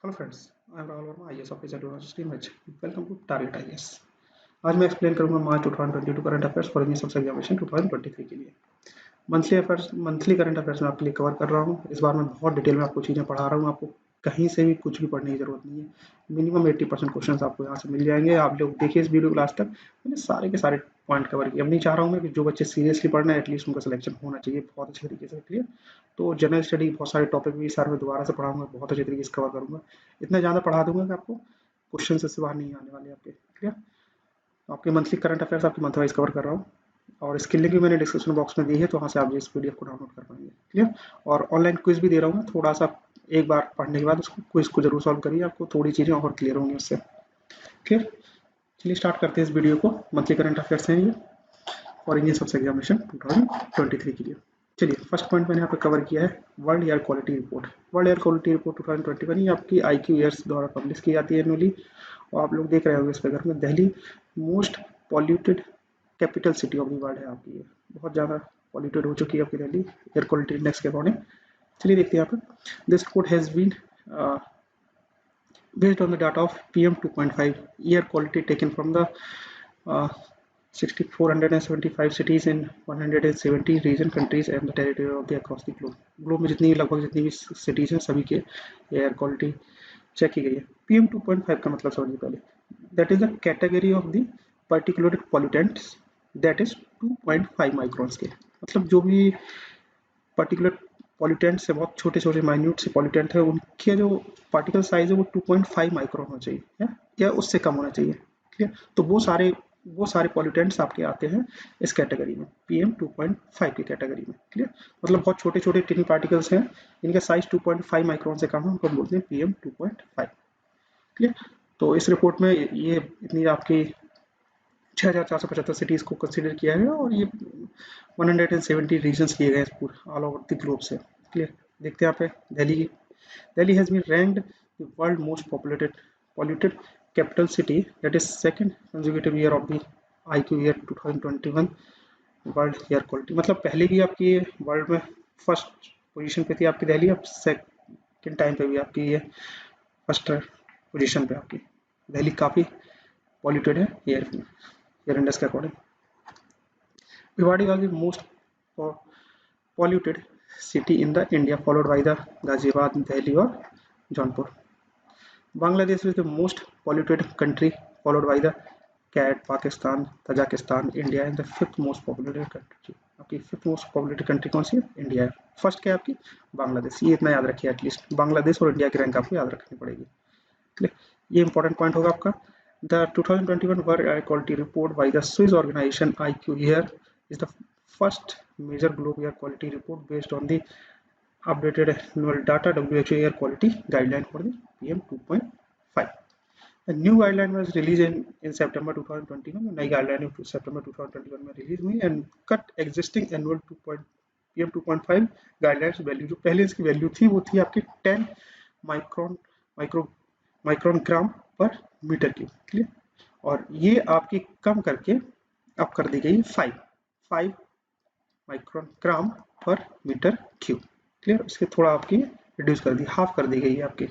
Hello friends, I am Rahul Verma, IAS officer university match. Welcome to target IAS. आज मैं explain करूंगा March 2022 current affairs for Indian सबसे examination 2023 के लिए। Monthly current affairs में आपके लिए कवर कर रहा हूँ। इस बार मैं बहुत डिटेल में आपको चीज़ें पढ़ा रहा हूँ। आपको कहीं से भी कुछ भी पढ़ने की जरूरत नहीं है। मिनिमम 80% क्वेश्चन आपको यहाँ से मिल जाएंगे। आप लोग देखिए इस वीडियो को लास्ट तक। मैंने सारे के सारे पॉइंट कवर किए। अब नहीं चाह रहा हूँ मैं कि जो बच्चे सीरियसली पढ़ना है एटलीस्ट उनका सिलेक्शन होना चाहिए बहुत अच्छे तरीके से। क्लियर। तो जनरल स्टडी बहुत सारे टॉपिक भी सारे मैं दोबारा से पढ़ाऊंगा, बहुत अच्छे तरीके से कवर करूंगा। इतना ज़्यादा पढ़ा दूंगा कि आपको क्वेश्चन से बाहर नहीं आने वाले आपके। क्लियर। आपके मंथली करंट अफेयर्स आपके मंथ वाइज कवर कर रहा हूँ और इसकी लिंक भी मैंने डिस्क्रिप्शन बॉक्स में दी है, तो वहाँ से आप इस पीडीएफ को डाउनलोड कर पाएंगे। क्लियर। और ऑनलाइन क्विज भी दे रहा हूँ मैं, थोड़ा सा एक बार पढ़ने के बाद उसको क्विज को जरूर सॉल्व करिए, आपको थोड़ी चीज़ें और क्लियर होंगी उससे। क्लियर। चलिए स्टार्ट करते हैं इस वीडियो को। मंथली करंट अफेयर्स हैं ये फॉर इंडियन सबसे एग्जामिनेशन 2023 के लिए। चलिए फर्स्ट पॉइंट मैंने यहाँ पे कवर किया है world air quality report. World air quality report 2021 ये आपकी IQAir द्वारा पब्लिश की जाती है एनुअली। और आप लोग देख रहे होंगे इस पर में Delhi most polluted capital city of the world है आपकी। ये बहुत ज़्यादा पॉल्यूटेड हो चुकी है आपकी दिल्ली एयर क्वालिटी इंडेक्स के अकॉर्डिंग। चलिए देखते हैं यहाँ पे। This report has been based on the data of PM 2.5 air quality taken from the 475 cities in 170 region countries and the territory of the across the globe। Globe में जितनी लगभग जितनी भी सिटीज़ हैं सभी के एयर क्वालिटी चेक की गई है। PM 2.5 का मतलब समझिए पहले। That is the category of the particular pollutants that is 2.5 microns के। मतलब जो भी पर्टिकुलर पॉल्यूटेंट्स है, बहुत छोटे छोटे माइन्यूट से पॉल्यूटेंट है, उनके जो पार्टिकल साइज है वो 2.5 माइक्रोन होना चाहिए या उससे कम होना चाहिए। क्लियर। तो वो सारे पॉल्यूटेंट्स आपके आते हैं इस कैटेगरी में, PM 2.5 की कैटेगरी में। क्लियर। मतलब बहुत छोटे छोटे टिनी पार्टिकल्स हैं, इनका साइज 2.5 माइक्रोन से कम है, उनको बोलते हैं PM 2.5। क्लियर। तो इस रिपोर्ट में ये इतनी आपकी 6,475 सिटीज़ को कंसिडर किया है और ये 170 रीजन्स लिए गए पूरे ऑल ओवर द ग्लोब से। क्लियर। देखते हैं यहाँ पे दिल्ली की। Delhi has been ranked the world most polluted capital city that is second consecutive year of the IQAir 2021 world air quality. मतलब पहले भी आपकी वर्ल्ड में फर्स्ट पोजीशन पे थी आपकी दिल्ली, अब सेकंड टाइम पे भी आपकी ये फर्स्ट पोजीशन पे आपकी दिल्ली काफ़ी पॉल्यूटेड है एयर इंडेक्स के according. Bhiwadi was the most polluted city in the India, followed by the Ghaziabad, Delhi और Jaunpur. Bangladesh is the most polluted country, followed by the Chad, Pakistan, Tajikistan, India and the fifth most populated country. आपकी fifth most populated country कौन सी है? India है। First क्या है आपकी? बांग्लादेश। ये इतना याद रखिए एटलीस्ट, बांग्लादेश और इंडिया की रैंक आपको याद रखनी पड़ेगी। क्लियर। ये इंपॉर्टेंट पॉइंट होगा आपका। The 2021 World Air Quality Report by the Swiss organization IQAir is the first major global air quality report based on the updated annual data WHO air quality guideline for the PM 2.5। The new guideline was released in September 2021। नई guideline September 2021 में release हुई and cut existing annual PM 2.5 guidelines value। जो पहले इसकी value थी वो थी आपकी 10 माइक्रोन माइक्रोन ग्राम पर मीटर क्यूब। क्लियर। और ये आपकी कम करके अब कर दी गई 5 माइक्रोन ग्राम पर मीटर क्यूब। क्लियर। इसके थोड़ा आपकी रिड्यूस कर दी, हाफ कर दी गई है आपकी।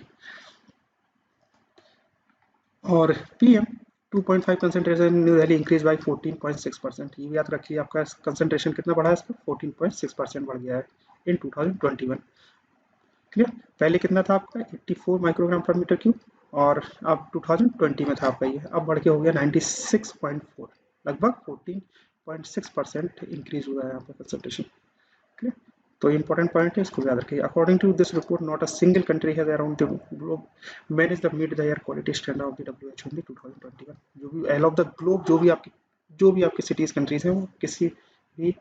और PM 2.5 concentration new Delhi increase by 14.6%। ये भी याद रखिए, आपका कंसेंट्रेशन कितना बढ़ा है इसका? 14.6% बढ़ गया है इन 2021। क्लियर। पहले कितना था आपका? 84 माइक्रोग्राम पर मीटर क्यूब और अब 2020 में था आपका ये, अब बढ़ के हो गया 96.4, लगभग 14.6% इंक्रीज हुआ है यहाँ पे कंसंट्रेशन। क्लियर। तो इंपॉर्टेंट पॉइंट है, इसको याद रखिए। According to this report not a single country has around the globe manage the meet the air quality standard of the WHO in 2021। जो भी ऑल ऑफ द ग्लोब जो भी आपकी सिटीज कंट्रीज हैं, वो किसी भी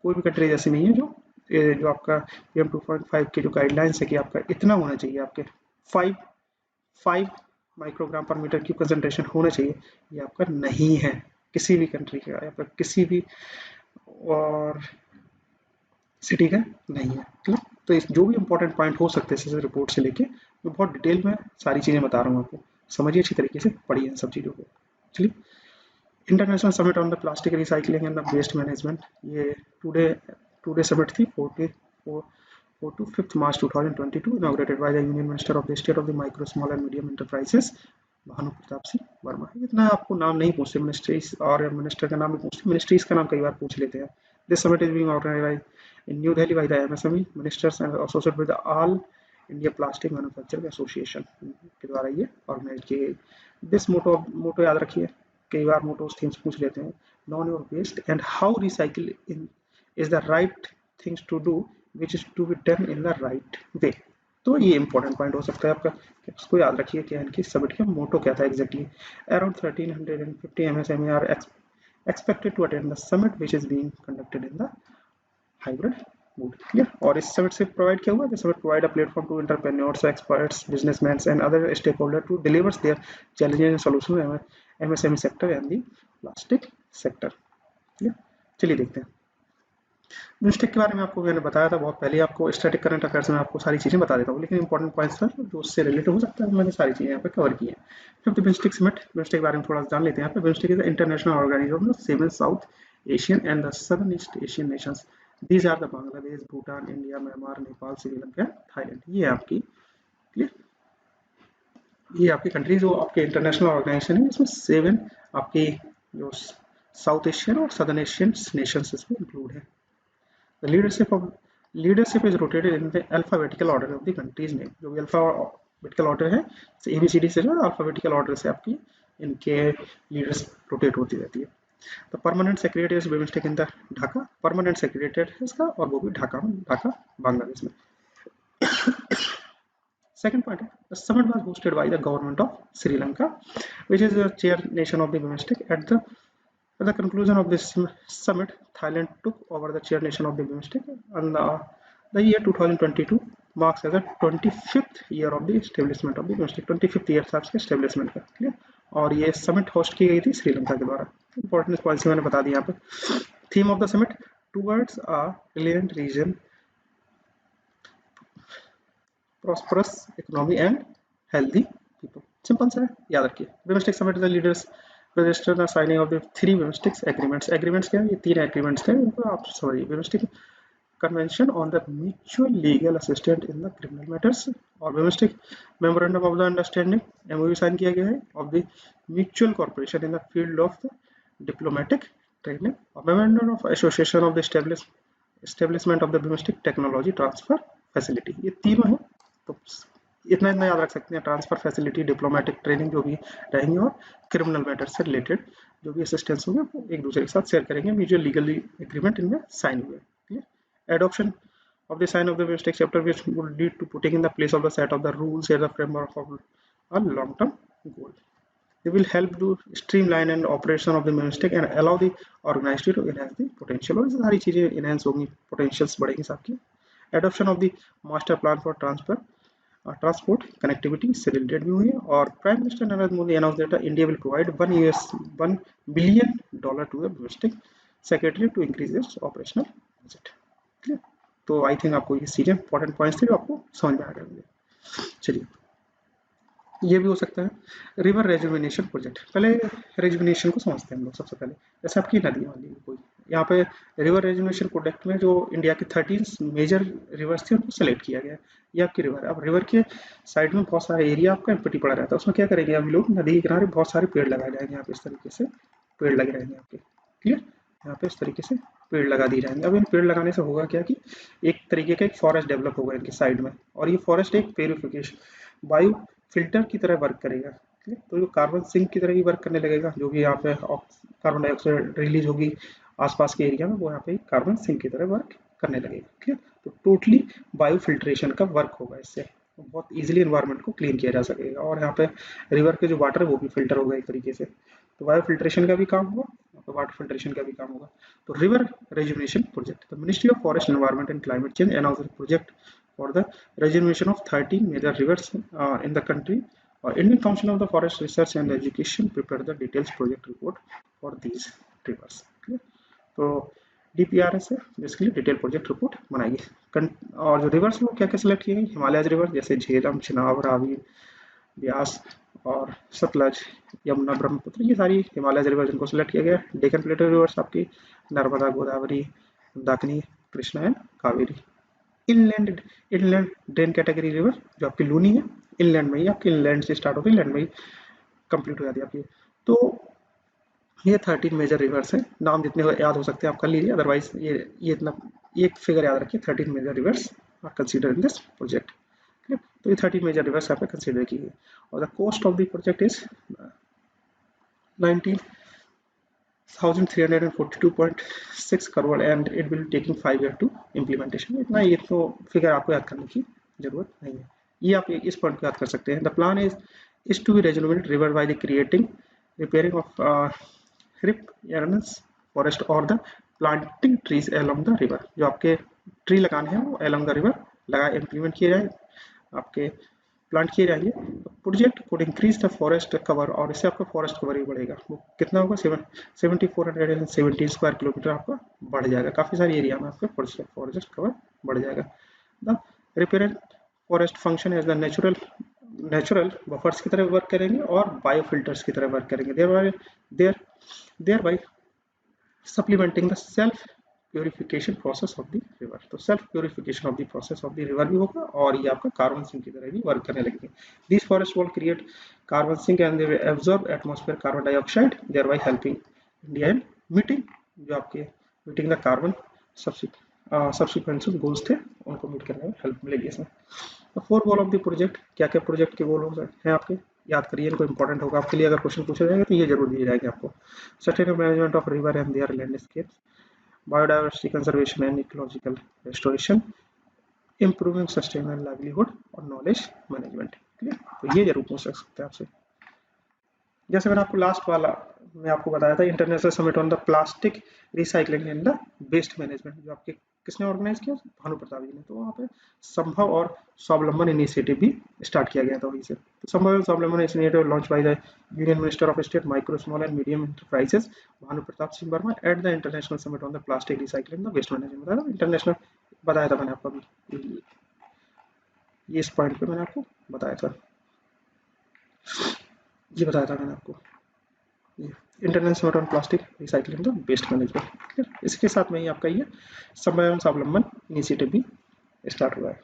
कोई भी कंट्री ऐसी नहीं है जो आपका PM 2.5 के जो गाइडलाइंस है कि आपका इतना होना चाहिए, आपके 5 माइक्रोग्राम पर मीटर क्यूब कंसंट्रेशन होना चाहिए, ये आपका नहीं है किसी भी कंट्री का या फिर किसी भी और सिटी का नहीं है। ठीक। तो इस जो भी इंपॉर्टेंट पॉइंट हो सकते हैं इस रिपोर्ट से लेके, मैं बहुत डिटेल में सारी चीज़ें बता रहा हूँ आपको, समझिए अच्छी तरीके से, पढ़िए इन सब चीज़ों को। चलिए। International summit on the plastic recycling and the waste management, ये टुडे समिट थी 4 4 to 5th March 2022, inaugurated by the Union Minister of the State of the Micro, Small and Medium Enterprises, Bhanu Pratap Singh Verma. इतना आपको नाम नहीं पूछते मिनिस्ट्रीज, और minister का नाम भी पूछते, मिनिस्ट्रीज का नाम कई बार पूछ लेते हैं। This summit is being organised in New Delhi by the MSME ministers and associated with all India plastic manufacturing association के द्वारा ये ऑर्गेनाइज की गई। दिस मोटो याद रखिए, कई बार मोटोस थीम्स पूछ लेते हैं। Know your waste and how recycling is the right things to do which is to be done in the right way. तो ये इंपॉर्टेंट पॉइंट हो सकता है आपका, उसको याद रखिए कि इनकी समिट का मोटो क्या था exactly. Around 1350 MSME are expected to attend the summit which is being conducted in the hybrid mode. Clear? और इस summit से provide क्या हुआ? The summit provide a platform to entrepreneurs, experts, businessmen and other stakeholders to deliver their challenges and solutions in MSME sector and the plastic sector. Clear? चलिए देखते हैं। BIMSTEC के बारे में आपको मैंने बताया था बहुत पहले, आपको स्टैटिक करंट अफेयर्स में आपको सारी चीज़ें बता देता हूँ, लेकिन इंपॉर्टेंट पॉइंट्स था जो उससे रिलेटेड हो सकता है, मैंने सारी चीज़ें यहाँ पे कवर की हैं। फिफ्थ बिमस्टेक समिट, बिमस्टेक के बारे में थोड़ा जान लेते हैं यहाँ पे। BIMSTEC is international organisation of 7 South Asian and the southern East Asian nations. These are the Bangladesh, Bhutan, India, Myanmar, Nepal, Sri, Lanka. ये आपकी क्लियर, ये आपकी कंट्री जो आपके इंटरनेशनल ऑर्गेनाइजेशन है, इसमें 7 आपकी जो साउथ एशियन और सदर्न एशियन नेशंस इसमें इंक्लूड है। The leadership is rotated in the alphabetical order of the country's name. जो भी alphabetical order है, ABCD से जो alphabetical order से आपकी इनके leaders rotate होती रहती है। The permanent secretary is BIMSTEC in the Dhaka, permanent secretary है इसका, और वो भी ढाका बांग्लादेश में। Second point, the summit was hosted by the government of Sri Lanka, which is the chair nation of the BIMSTEC. At the conclusion of this summit, Thailand took over the chair nation of the BIMSTEC, and the year 2022 marks as the 25th year of the establishment of the BIMSTEC. 25th year था इसके establishment का, clear. और ये summit host की गई थी श्रीलंका के द्वारा। Important points मैंने बता दिया यहाँ पे। Theme of the summit: towards a resilient region, prosperous economy and healthy people. Simple सा है, याद रखिए। BIMSTEC summit the leaders register the signing of the 3 BIMSTEC agreements. Agreements क्या है? ये 3 agreements थे, इनको आप समझिए। BIMSTEC Convention on the mutual legal assistance in the criminal matters, और BIMSTEC Memorandum of the Understanding MOU sign किया गया है of the mutual cooperation in the field of the diplomatic training, और Memorandum of Association of the establishment of the BIMSTEC Technology Transfer Facility। ये तीनों हैं, तो इतना याद रख सकते हैं। ट्रांसफर फैसिलिटी, डिप्लोमेटिक ट्रेनिंग जो भी रहेंगे, और क्रिमिनल मैटर से रिलेटेड जो भी असिस्टेंस होंगे वो एक दूसरे के साथ शेयर करेंगे। म्यूचुअल लीगल एग्रीमेंट इनमें साइन हुए। Clear. Adoption of the sign of the BIMSTEC chapter which would lead to putting in the place of the set of the rules and the framework of a long-term goal. They will help to streamline and operation of the BIMSTEC and allow the organization to enhance the potential, और सारी चीजें enhance होंगी, potentials बढ़ेंगी सबकी। Adoption of the master plan for transport connectivity से related भी हुई है, और prime minister Narendra Modi announce that India will provide $1 billion to the BIMSTEC secretary to increase its operational budget. Clear. तो आई थिंक आपको ये चीजें इंपॉर्टेंट पॉइंट्स थे जो आपको समझ में आ गए। चलिए, ये भी हो सकता है रिवर रेजुविनेशन प्रोजेक्ट। पहले रेजुविनेशन को समझते हैं हम लोग सबसे पहले। जैसे आपकी नदी वाली कोई, यहाँ पे रिवर रेजुविनेशन प्रोजेक्ट में जो इंडिया के 13 मेजर रिवर्स थे उनको सेलेक्ट किया गया। ये आपकी रिवर है। अब रिवर के साइड में बहुत सारा एरिया आपका एम्प्टी पड़ा रहता है, उसमें क्या करेंगे अभी लोग, नदी के किनारे बहुत सारे पेड़ लगाए जाएंगे। यहाँ पे इस तरीके से पेड़ लगे रहेंगे आपके। क्लियर। यहाँ पे इस तरीके से पेड़ लगा दिए जाएंगे। अब इन पेड़ लगाने से होगा क्या कि एक तरीके का एक फॉरेस्ट डेवलप होगा इनके साइड में, और ये फॉरेस्ट एक प्यूरिफिकेशन बायो फिल्टर की तरह वर्क करेगा। तो ये कार्बन सिंक की तरह ही वर्क करने लगेगा। जो भी यहाँ पे कार्बन डाइऑक्साइड रिलीज होगी आसपास के एरिया में, वो यहाँ पे कार्बन सिंक की तरह वर्क करने लगेगा। क्लियर। तो टोटली बायो फिल्ट्रेशन का वर्क होगा इससे, बहुत इजीली एनवायरनमेंट को क्लीन किया जा सकेगा, और यहाँ पे रिवर के जो वाटर है वो भी फिल्टर होगा एक तरीके से। तो बायो फिल्ट्रेशन का भी काम होगा, तो वाटर फिल्ट्रेशन का भी काम होगा। तो river rejuvenation project, the ministry of forest environment and climate change announced the project for the rejuvenation of 13 major rivers in the country. Indian Council of the Forest Research and Education prepared the details project report for these rivers. तो DPRS है basically detail project report बनाएगी। और जो reverse वो क्या क्या select किए गए, हिमालय रिवर जैसे झेलम, चिनाब, रावी, ब्यास और सतलज, यमुना, ब्रह्मपुत्र, ये सारी हिमालय रिवर जिनको सिलेक्ट किया गया। डेकन प्लेटू रिवर्स आपकी नर्मदा, गोदावरी, दाकिनी, Krishna and Kaveri. Inland inland drain category river जो आपकी लूनी है, इनलैंड में ही आपकी, इनलैंड से स्टार्ट होकर इनलैंड में ही कंप्लीट हो जाती है आपकी। तो ये 13 मेजर रिवर्स हैं, नाम जितने याद हो सकते हैं आप कर लीजिए, अदरवाइज ये इतना एक फिगर याद रखिए, 13 major rivers are consider in this project. तो ये 13 मेजर रिवर्स यहाँ पे कंसीडर की गई और the cost of the project is 19,342.6 crore and it will taking 5 year to implementation. इतना ये तो फिगर आपको याद करने की जरूरत नहीं है, ये आप इस पॉइंट को याद कर सकते हैं। The plan is to be rejuvenate river by the creating repairing of rip forest और the planting trees along the river. जो आपके ट्री लगाने हैं वो अलोंग द रिवर लगा इम्प्लीमेंट किए जाए, आपके प्लांट किए जाएंगे। Project could increase the forest cover और इससे आपका फॉरेस्ट कवर भी बढ़ेगा, वो कितना होगा 7417 स्क्वायर किलोमीटर आपका बढ़ जाएगा, काफ़ी सारी एरिया में आपका फॉरेस्ट कवर बढ़ जाएगा। The repair forest function as the natural buffers की तरह वर्क करेंगे और बायोफिल्टर्स की तरह वर्क करेंगे, thereby supplementing the self purification process of the river. तो self purification of the process of the river भी होगा और ये आपका कार्बन सिंक की तरह भी वर्क करने लगेंगे। This forest will create carbon sink and they will absorb atmosphere carbon dioxide, thereby helping India in meeting जो आपके meeting the carbon subsequence goals थे उनको मीट करने में हेल्प मिलेगी इसमें। तो 4 गोल ऑफ द प्रोजेक्ट, क्या क्या प्रोजेक्ट के गोल हैं आपके याद करिए, इनको इंपॉर्टेंट होगा आपके लिए, अगर क्वेश्चन पूछे जाएंगे तो ये जरूर दिए जाएंगे आपको। Sustainable management of river and their landscapes, biodiversity conservation and ecological restoration, improving sustainable livelihood और knowledge management। क्लियर, तो ये जरूर पूछ सकते हैं आपसे। जैसे मैंने आपको लास्ट वाला में आपको बताया था, international summit on the plastic recycling and the waste management, जो आपके किसने ऑर्गेनाइज किया, भानु प्रताप जी ने। तो वहाँ पे संभव और स्वावलंबन इनिशिएटिव भी स्टार्ट किया गया था वहीं से। तो संभव और Swavalamban initiative launch by the union minister of state micro small and medium enterprises Bhanu Pratap Singh Verma at the international summit on the plastic recycling the waste management. बताया इंटरनेशनल, बताया था मैंने आपको अभी, ये इस पॉइंट पे मैंने आपको बताया था, ये बताया था मैंने आपको, international on plastic recycling the waste management. Clear, इसके साथ में ही आपका ये समय स्वावलंबन इनिशिएटिव भी स्टार्ट हुआ है।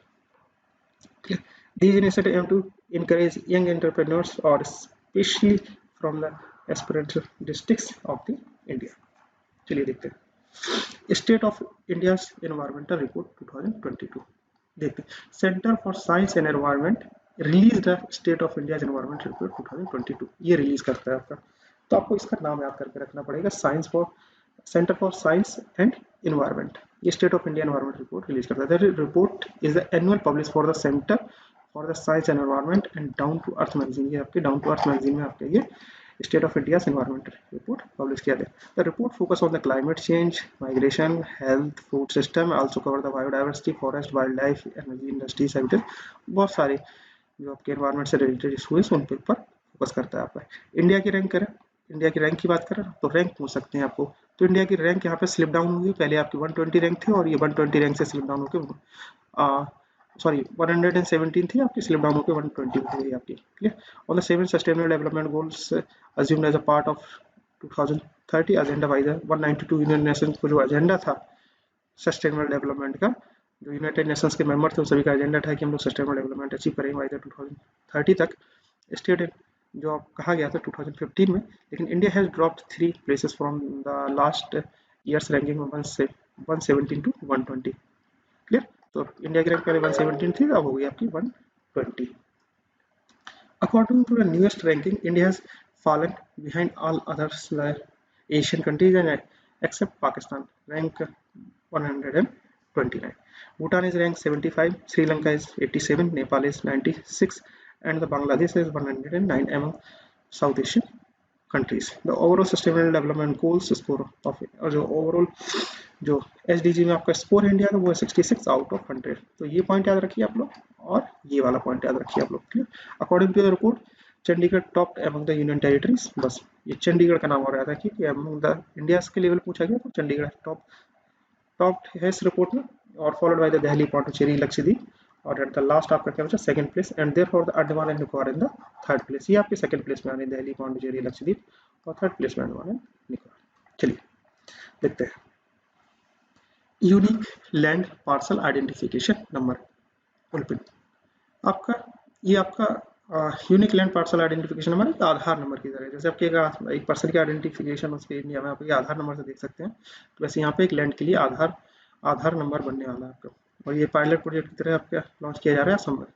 Clear, these initiatives aim to encourage young entrepreneurs और especially from the aspirant districts of the India। चलिए देखते हैं state of India environmental report 2022। देखते हैं centre for science and environment release the state of India environmental report 2022, ये release करता है आपका। तो आपको इसका नाम याद करके रखना पड़ेगा, science for centre for science and environment, ये state of India environment report release करता है। The report is the annual publish for the centre for the science and environment and down to earth magazine, ये आपके down to earth magazine में आपके ये state of India environment report publish किया गया। The report focus on the climate change, migration, health, food system, also cover the biodiversity, forest, wild life, energy, industry, services, बहुत सारे जो आपके environment से रिलेटेड इशूज उन पर फोकस करता है आपका। इंडिया की रैंक करें, इंडिया की रैंक की बात करें तो रैंक पूछ सकते हैं आपको, तो इंडिया की रैंक यहाँ पे स्लिप डाउन हुई, पहले आपकी 120 रैंक थी और ये 120 रैंक से स्लिप डाउन होकर 117 थी आपकी, स्लिप डाउन होकर 120 हो गई आपकी। Clear, on the 7 sustainable development goals assumed as a part of 2030 agenda by the 192 union nations को जो एजेंडा था सस्टेनेबल डेवलपमेंट का, जो यूनाइटेड नेशंस के मेंबर थे उन सभी का एजेंडा था कि हम लोग सस्टेनेबल डेवलपमेंट अचीव करेंगे बाय द 2030 तक। स्टेट जो कहा गया था 2015 में, लेकिन India has dropped 3 places from the last years ranking में 117 टू 120। क्लियर, तो इंडिया की रैंक पहले 117 थी, अब हो गई आपकी 120। According to the newest ranking, India has fallen behind all others Asian countries and except Pakistan, rank 129. Bhutan is ranked 75, Sri Lanka is 87, Nepal is 96, and the Bangladesh is 109 among South Asian countries. The overall sustainable development goals score of जो overall जो SDG में आपका score है India का वो है 66 out of 100। तो ये पॉइंट याद रखिए आप लोग और ये वाला पॉइंट याद रखिए आप लोग। Clear, according to the report Chandigarh top among the union territories, बस ये चंडीगढ़ का नाम हो रहा था कि एमंग द इंडिया के लेवल पूछा गया तो चंडीगढ़ टॉप है इस रिपोर्ट में, और followed by the Delhi, Pondicherry, Lakshadweep, और एट द लास्ट आपका क्या बचा second place, and therefore the Andaman and Nicobar in the third place. ये आपके सेकंड प्लेस में आने दिल्ली, पांडिचेरी, लक्षद्वीप और थर्ड प्लेस में अंडमान एंड निकोबार। चलिए देखते हैं unique land parcel identification number ULPIN आपका ये आपका unique land parcel identification number एक आधार नंबर की तरह है। जैसे आपके एक पर्सन की आइडेंटिफिकेशन उसके इंडिया में आप ये आधार नंबर से देख सकते हैं, तो वैसे यहाँ पे एक लैंड के लिए आधार नंबर बनने वाला है आपका। और ये पायलट प्रोजेक्ट की तरह आपका लॉन्च किया जा रहा है असम में।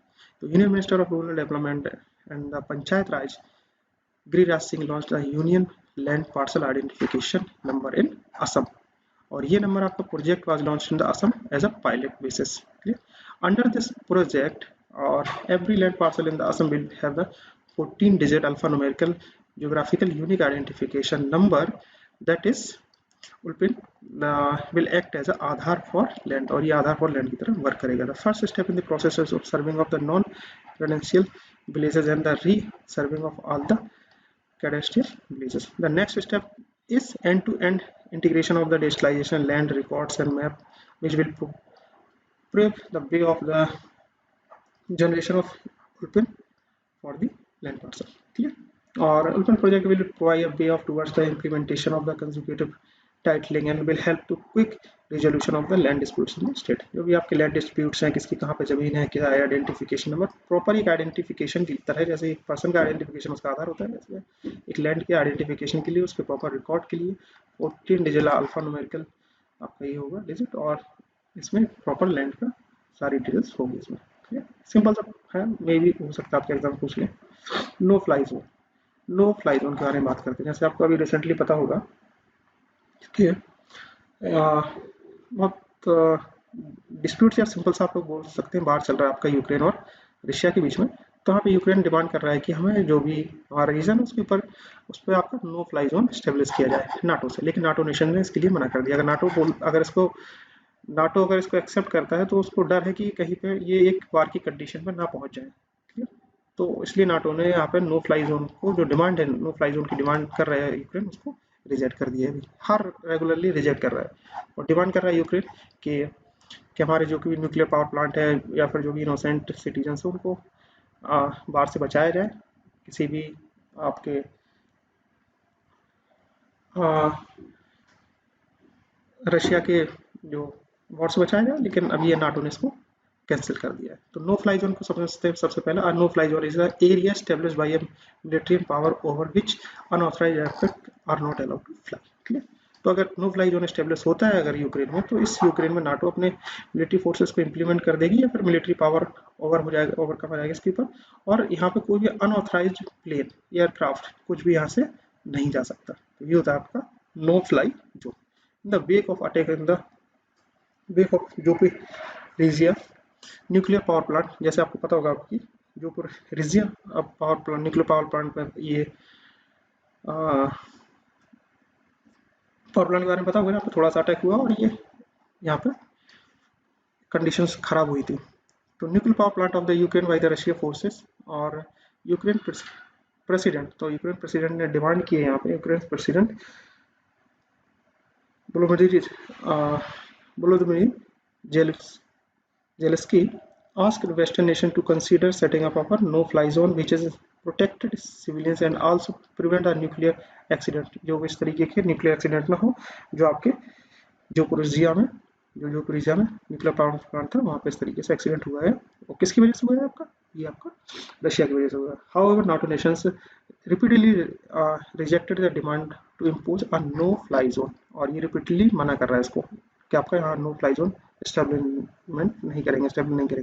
तो union minister of rural development and the Panchayat Raj Giriraj Singh launch the union land parcel identification number in Assam. और ये नंबर आपका project was launch in the Assam as a pilot basis. Under this project or every land parcel in the Assam will have the 14-digit alphanumerical geographical unique identification number that is Ulpin will act as a Aadhaar for land और ये Aadhaar for land की तरह work करेगा। The first step in the process of serving of the non-residential villages and the re-serving of all the cadastral villages. The next step is end-to-end integration of the digitalization land records and map which will pave the way of the generation of Ulpin for the land parcel. Clear? Or Ulpin project will provide a way of towards the implementation of the consecutive titling and will help to quick resolution of the land disputes in the state. जो भी आपके land disputes हैं, किसकी कहाँ पे जमीन है, क्या है identification number, proper एक identification की तरह जैसे एक person का identification उसका आधार होता है, वैसे एक land के identification के लिए उसके proper record के लिए 14 डिजिट alphanumerical आपका ये होगा digit और इसमें proper land का सारी डिटेल्स होगी इसमें। सिंपल सा है, मे भी हो सकता है आपके एग्जाम पूछ लें। No fly zone, no fly zone के बारे में बात करते हैं। जैसे आपको अभी रिसेंटली पता होगा कि बहुत डिस्प्यूट या सिंपल सा आप लोग बोल सकते हैं बाहर चल रहा है आपका यूक्रेन और रशिया के बीच में। तो यहाँ पे यूक्रेन डिमांड कर रहा है कि हमें जो भी हमारा रीजन है उसके ऊपर उस पर आपका नो फ्लाई जोन स्टेब्लिश किया जाए नाटो से, लेकिन नाटो नेशन ने इसके लिए मना कर दिया। अगर नाटो अगर इसको एक्सेप्ट करता है तो उसको डर है कि कहीं पे ये एक वार की कंडीशन पर ना पहुंच जाए। ठीक है, तो इसलिए नाटो ने यहाँ पे नो फ्लाई जोन को जो डिमांड है, नो फ्लाई जोन की डिमांड कर रहा है यूक्रेन, उसको रिजेक्ट कर दिया है। हर रेगुलरली रिजेक्ट कर रहा है और डिमांड कर रहा है यूक्रेन कि हमारे जो भी न्यूक्लियर पावर प्लांट है या फिर जो भी इनोसेंट सिटीजन है उनको बाहर से बचाया जाए, किसी भी आपके रशिया के जो वॉर से बचाया जाए। लेकिन अब ये नाटो ने इसको कैंसिल कर दिया है। तो नो फ्लाई जोन को समझते हैं सबसे पहले। No fly zone is the area established by a military power over which unauthorised aircraft are not allowed to fly. Clear? तो अगर नो फ्लाई जोन एस्टेब्लिश होता है अगर यूक्रेन में, तो इस यूक्रेन में नाटो अपने मिलिट्री फोर्सेस को इंप्लीमेंट कर देगी या फिर मिलिट्री पावर ओवरकम हो जाएगा इसके ऊपर, और यहाँ पे कोई भी अनऑथराइज्ड प्लेन एयरक्राफ्ट कुछ भी यहाँ से नहीं जा सकता। तो ये होता है आपका no fly zone. In the wake of attack in the wake of Zaporizhzhia nuclear power plant, जैसे आपको पता होगा आपकी Zaporizhzhia power plant nuclear power plant पर ये पावर प्लांट के बारे में पता होगा, यहाँ पे थोड़ा सा अटैक हुआ और ये यहाँ पे कंडीशंस खराब हुई थी। तो nuclear power plant of the Ukraine by the Russia forces और यूक्रेन प्रेसिडेंट, तो यूक्रेन प्रेसिडेंट ने डिमांड की है यहाँ पे, Ukraine president Volodymyr Zelensky asked Western nations to consider setting up a no-fly zone which is protected civilians and also prevent a nuclear accident, जो इस तरीके के न्यूक्लियर एक्सीडेंट ना हो जो आपके जोपोरिजिया में न्यूक्लियर पावर प्लांट था वहाँ पे इस तरीके से एक्सीडेंट हुआ है। और किसकी वजह से हुआ है आपका? ये आपका रशिया की वजह से हुआ है। However NATO nations repeatedly rejected the demand to impose a no fly zone, और ये रिपीटेडली मना कर रहा है इसको कि आपका यहाँ नो फ्लाई जोन स्टेब्लिश नहीं करेंगे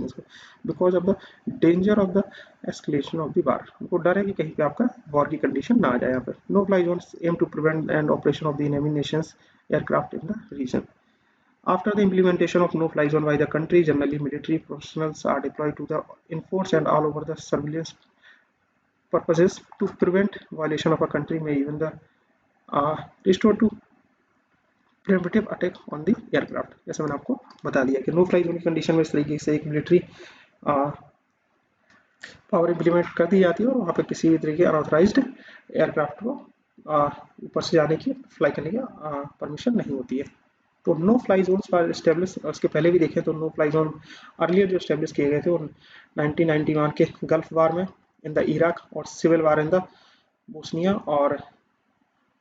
इसको, because of the danger of the escalation of the war. उनको डर है कि कहीं पे आपका वॉर की कंडीशन ना आ जाए यहाँ पर। No fly zone aim to prevent and operation of the enemy nations aircraft in the region. After the implementation of no-fly zone by the country, generally military professionals are deployed to the enforce and all over the surveillance purposes to prevent violation of a country may even the restore to preemptive attack on the aircraft। जैसे मैंने आपको बता दिया कि no fly zone की condition में इस तरीके से एक मिलिट्री पावर इम्प्लीमेंट कर दी जाती है और वहाँ पे किसी भी तरीके अनऑथराइज्ड एयरक्राफ्ट को ऊपर से जाने की फ्लाई करने की परमिशन नहीं होती है। तो no fly zone for establish, उसके पहले भी देखें तो नो फ्लाई जोन अर्लियर जो एस्टेब्लिश किए गए थे वो 1991 के गल्फ वार में इन द इराक और civil war in the Bosnia और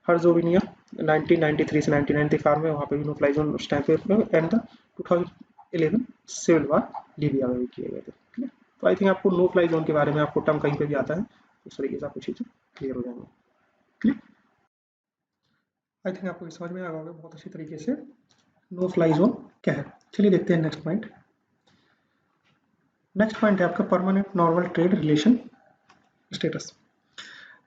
हर्जोविनिया 1993 से 1995 में, वहाँ पे भी नो फ्लाई जोन उस टाइम पे, and the 2011 civil war Libya में भी किए गए थे। ठीक है, तो आई थिंक आपको नो फ्लाई जोन के बारे में आपको टर्म कहीं पे भी आता है उस तरीके से आपको चीज़ें क्लियर हो जाएंगी। क्लियर, आई थिंक आपको समझ में आ गया होगा बहुत अच्छी तरीके से नो फ्लाई जोन क्या है। चलिए देखते हैं नेक्स्ट पॉइंट। नेक्स्ट पॉइंट है आपका permanent normal trade relation status.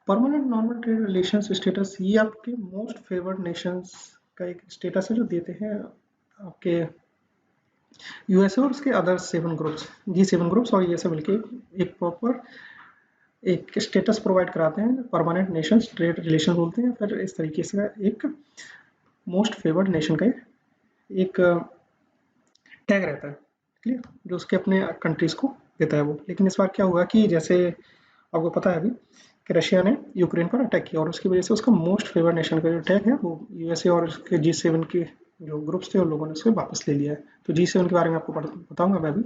Permanent normal trade relation status ये आपके मोस्ट फेवर्ड नेशंस का एक स्टेटस है जो देते हैं आपके यूएसए और उसके अदर 7 ग्रुप्स, G7 ग्रुप्स और ये सब मिलके एक प्रॉपर एक स्टेटस प्रोवाइड कराते हैं, परमानेंट नेशंस ट्रेड रिलेशन बोलते हैं। फिर इस तरीके से एक मोस्ट फेवर्ड नेशन का एक टैग रहता है, क्लियर, जो उसके अपने कंट्रीज को देता है वो। लेकिन इस बार क्या हुआ कि जैसे आपको पता है अभी कि रशिया ने यूक्रेन पर अटैक किया और उसकी वजह से उसका मोस्ट फेवर्ड नेशन का जो टैग है वो यूएसए और उसके G7 के जो ग्रुप्स थे उन लोगों ने उसको वापस ले लिया है। तो G7 के बारे में आपको बताऊंगा मैं अभी।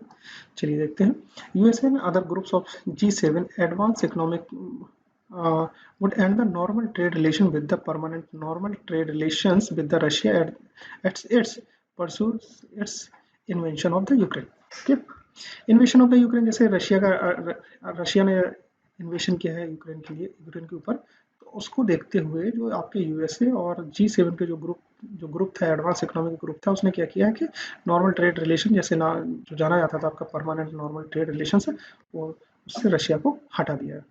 चलिए देखते हैं। USA and other groups of G7 advance economic would end the normal trade relation with the permanent normal trade relations with the Russia at its pursues its invention of the Ukraine. ठीक, इन्वेशन of the Ukraine, जैसे Russia ने इन्वेशन किया है Ukraine के लिए, Ukraine के ऊपर, तो उसको देखते हुए जो आपके यूएसए और G7 के जो ग्रुप था, एडवांस इकोनॉमिक ग्रुप था, उसने क्या किया है कि नॉर्मल ट्रेड रिलेशन जैसे ना जो जाना जाता था आपका परमानेंट नॉर्मल ट्रेड रिलेशन से, वो उससे रशिया को हटा दिया है।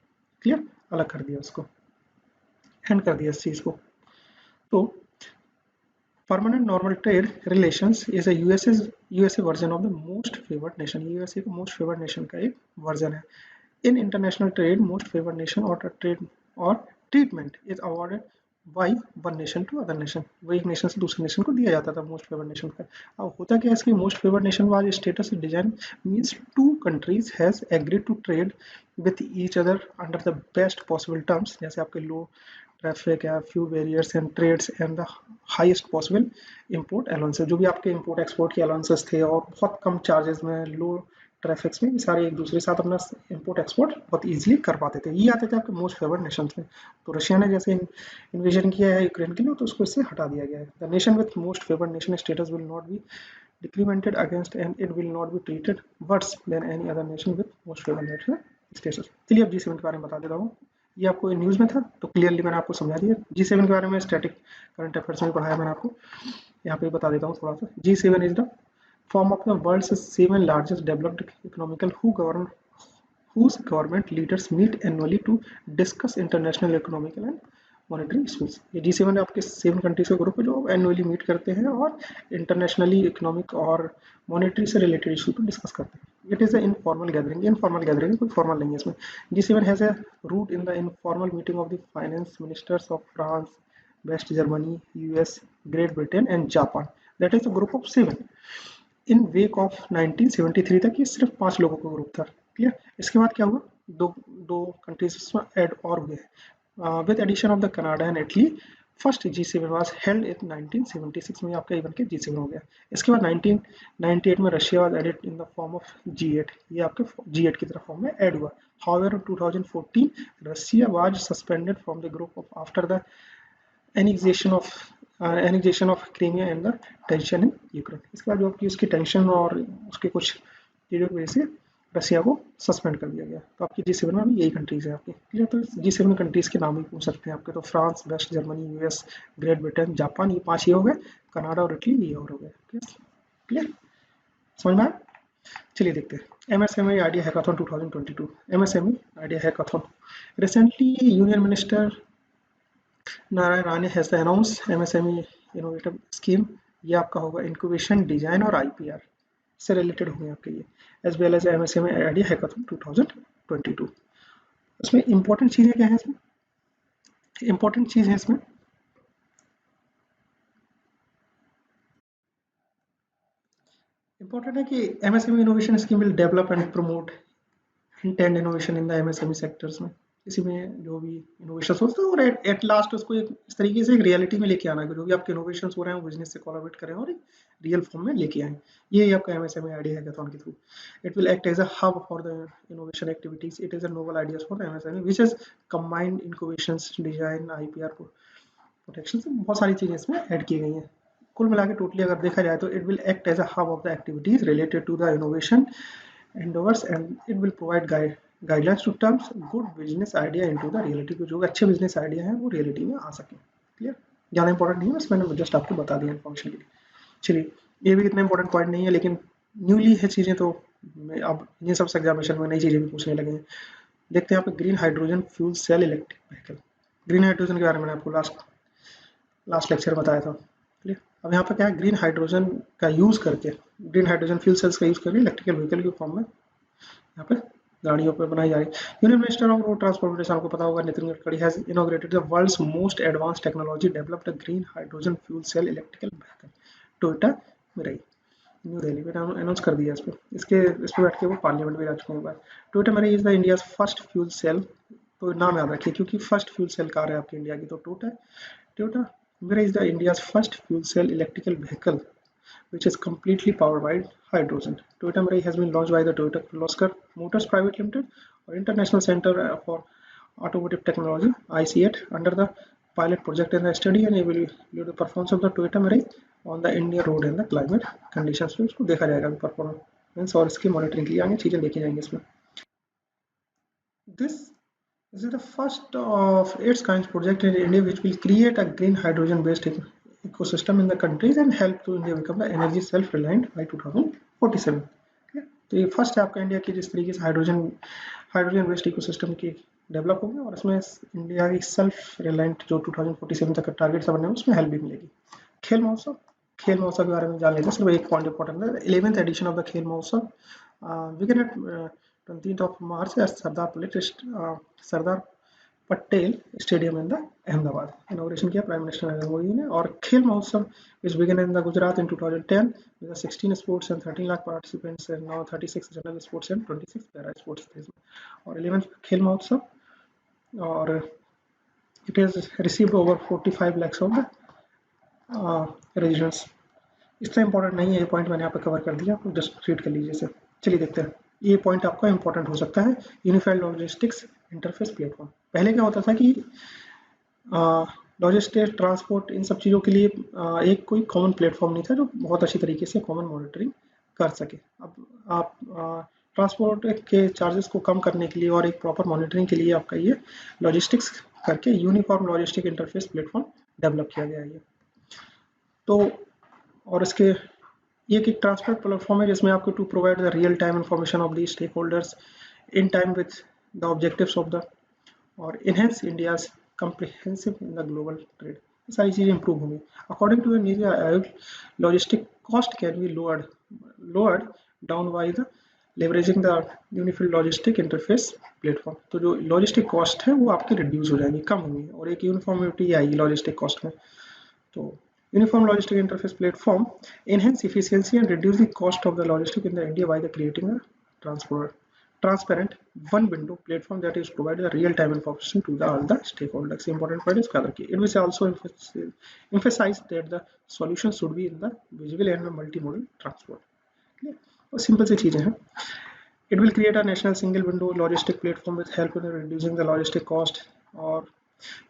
क्लियर, अलग कर दिया उसको, एंड कर दिया इस चीज को। तो permanent normal trade relations is a USA version of the most favoured nation. USA का मोस्ट फेवर्ड नेशन का एक वर्जन है। In international trade most favoured nation और ट्रेड और treatment is awarded by one nation to other nation. वो एक nation से दूसरे नेशन को दिया जाता था मोस्ट फेवर्ड नेशन का। अब होता क्या है, इसकी most favoured nation was status design means two countries has agreed to trade with each other under the best possible terms, जैसे आपके लो ट्रैफिक या few barriers and trades and the highest possible import allowances. जो भी आपके import export के allowances थे और बहुत कम चार्जेस में, लो ट्रैफिक्स में, ये सारे एक दूसरे के साथ अपना इंपोर्ट एक्सपोर्ट बहुत इजीली कर पाते थे। ये आते थे आपके मोस्ट फेवर्ड नेशंस में। तो रशिया ने जैसे इन्वेजन किया है यूक्रेन के लिए, तो उसको इससे हटा दिया गया है। The nation with most favoured nation status will not be डिक्रीमेंटेड against and it will not be treated worse than any other nation with most favoured nation status. चलिए अब G7 के बारे में बता देता हूँ। ये आपको न्यूज़ में था तो क्लियरली मैंने आपको समझा दिया। G7 के बारे में स्टैटिक करंट अफेयर्स में पढ़ाया मैंने आपको, यहाँ पे बता देता हूँ थोड़ा सा। G7 is the form of the world's 7 largest developed economical whose government leaders meet annually to discuss international economical and monetary issues. ये G7 आपके 7 कंट्रीज का ग्रुप है जो एनुअली मीट करते हैं और इंटरनेशनली इकोनॉमिक और मॉनेटरी से रिलेटेड इशू को डिस्कस करते हैं। It is a informal gathering, informal gathering, कोई फॉर्मल नहीं है इसमें। G7 has a root in the informal meeting of the finance ministers of France, West Germany, US, Great Britain and Japan. That is a group of 7। In wake of 1973 तक ये सिर्फ 5 लोगों का group था। Clear, इसके बाद क्या हुआ, दो दो कंट्रीज इसमें ऐड और हुए with addition of the Canada and Italy. First G7 was held in 1976 में, आपका इवन के G7 हो गया। इसके बाद 1998 में Russia was added in the form of G8। ये आपके G8 की तरह फॉर्म में ऐड हुआ। However 2014 Russia was suspended from the group of after the annexation of Crimea and the tension in Ukraine. इसके बाद जो कि उसकी टेंशन और उसके कुछ चीज़ों की वजह से रशिया को सस्पेंड कर दिया गया। तो आपकी G7 में भी यही कंट्रीज है आपकी। क्लियर, तो G7 कंट्रीज के नाम ही पूछ सकते हैं आपके। तो France, West Germany, US, Great Britain, Japan, ये 5 ये हो गए। कनाडा और इटली ये और हो गए। क्लियर, समझ में आया? चलिए देखते हैं MSME idea hackathon 2022। MSME idea hackathon recently union minister Narayan Rane has announce MSME innovative scheme. ये आपका होगा इंक्यूबेशन, डिजाइन और IPR से रिलेटेड होंगे आपके ये, as well as MSME idea hackathon 2022। इसमें इंपॉर्टेंट चीज़ें क्या है, इसमें इंपॉर्टेंट चीज़ है इसमें इंपॉर्टेंट है कि MSME innovation scheme will develop and promote intend innovation in the MSME sectors में। इसी में जो भी इनोवेशन होते हैं और एट लास्ट उसको एक इस तरीके से एक रियलिटी में लेके आना है, जो भी आपके इनोवेशन हो रहे हैं वो बिजनेस से कोलैबोरेट करें और एक रियल फॉर्म में लेके आए। ये आपका MSME आइडिया हैकाथन के through. It will act as a hub for the innovation activities. It is a novel ideas for MSME which is combined incubations, design, IPR protection से बहुत सारी चीज़ें इसमें ऐड की गई हैं। कुल मिला के टोटली अगर देखा जाए तो it will act as a hub of the activities related to the innovation endeavours and it will provide guidelines to terms good business idea into the reality, को जो अच्छे बिजनेस आइडिया हैं वो रियलिटी में आ सके। क्लियर, ज़्यादा important नहीं है, बस मैंने जस्ट आपको बता दिया इन्फॉर्मेशन के लिए। चलिए, ये भी इतना इंपॉर्टेंट पॉइंट नहीं है, लेकिन न्यूली है चीज़ें, तो अब ये सब एग्जामिनेशन में नई चीज़ें भी पूछने लगे हैं। देखते हैं यहाँ पे green hydrogen fuel cell electric vehicle. Green hydrogen के बारे में मैंने आपको लास्ट लेक्चर बताया था। क्लियर, अब यहाँ पे क्या है, ग्रीन हाइड्रोजन का यूज़ करके, ग्रीन हाइड्रोजन फ्यूल सेल्स का यूज़ करके इलेक्ट्रिकल व्हीकल के फॉर्म में यहाँ पे गाड़ियों पर बनाई जा रही है। Union minister of road transportation, आपको पता होगा, Nitin Gadkari has inaugurated the world's most advance technology developed green hydrogen fuel cell electrical vehicle Toyota Mirai, New Delhi में अनाउंस कर दिया। इस पे बैठ के वो पार्लियामेंट में जा चुके हैं। Toyota Mirai is the India's first fuel cell, तो नाम याद रखिए क्योंकि फर्स्ट फ्यूल सेल कार है आपकी इंडिया की, तो Toyota Mirai is the India's first fuel cell electrical vehicle which is completely powered by hydrogen. Toyota Mirai has been launched by the Toyota Kirloskar Motors Private Limited or International Center for Automotive Technology (ICAT) under the pilot project and the study and evaluate the performance of the Toyota Mirai on the India road and the climate conditions. तो इसको देखा जाएगा performance और इसकी monitoring के लिए आगे चीज़ें देखी जाएंगी इसमें। This is the first of its kind project in India which will create a green hydrogen based ecosystem in the countries and help to India become the energy self-reliant by 2047. तो ये first है आपका India की जिस तरीके से hydrogen based ecosystem की develop होगी और इसमें इंडिया की सेल्फ रिलायंट जो 2047 तक का टारगेट सब बने उसमें हेल्प भी मिलेगी। खेल महोत्सव के बारे में जान लेते हैं। सिर्फ एक पॉइंट इंपॉर्टेंट है, 11th एडिशन ऑफ द खेल महोत्सव begin eight 20th March at Sardar Patel stadium in the Ahmedabad. Inauguration किया प्राइम मिनिस्टर नरेंद्र मोदी ने। और खेल महोत्सव is begin in the Gujarat in 2010 with 16 sports and 13 lakh participants and now 36 general sports and 26 para sports। और 11th खेल महोत्सव और it has received over 45 lakhs of the residents। इतना इंपॉर्टेंट नहीं है, ये पॉइंट मैंने यहाँ पे कवर कर दिया, आप जस्ट रीड कर लीजिए इसे। चलिए देखते हैं, ये पॉइंट आपका इंपॉर्टेंट हो सकता है। यूनिफाइड लॉजिस्टिक्स इंटरफेस प्लेटफॉर्म, पहले क्या होता था कि लॉजिस्टिक्स ट्रांसपोर्ट इन सब चीज़ों के लिए एक कोई कॉमन प्लेटफॉर्म नहीं था जो बहुत अच्छी तरीके से कॉमन मॉनिटरिंग कर सके। अब आप ट्रांसपोर्ट के चार्जेस को कम करने के लिए और एक प्रॉपर मॉनिटरिंग के लिए आपका ये लॉजिस्टिक्स करके uniform logistic interface platform develop किया गया है। तो और इसके ये एक ट्रांसपोर्ट प्लेटफॉर्म है जिसमें आपको to provide the real time information of the stakeholders in time with the objectives of the और enhance India's comprehensive in the global trade। सारी चीज़ें इंप्रूव होंगी। According to NITI Aayog, logistic cost can be lowered down by the leveraging the unified logistic interface platform. तो जो logistic cost है वो आपकी reduce हो जाएगी, कम होंगी और एक यूनिफॉर्मिटी आएगी लॉजिस्टिक कॉस्ट में। तो uniform logistic interface platform enhance efficiency and reduce the cost of the logistic in the India by the creating a transparent one window platform that is provided the real time information to all the stakeholders। Important point is it will also emphasize that the solution should be in the visible and multimodal transport। और simple सी चीजें हैं। It will create a national single window logistic platform with help in reducing the logistic cost, or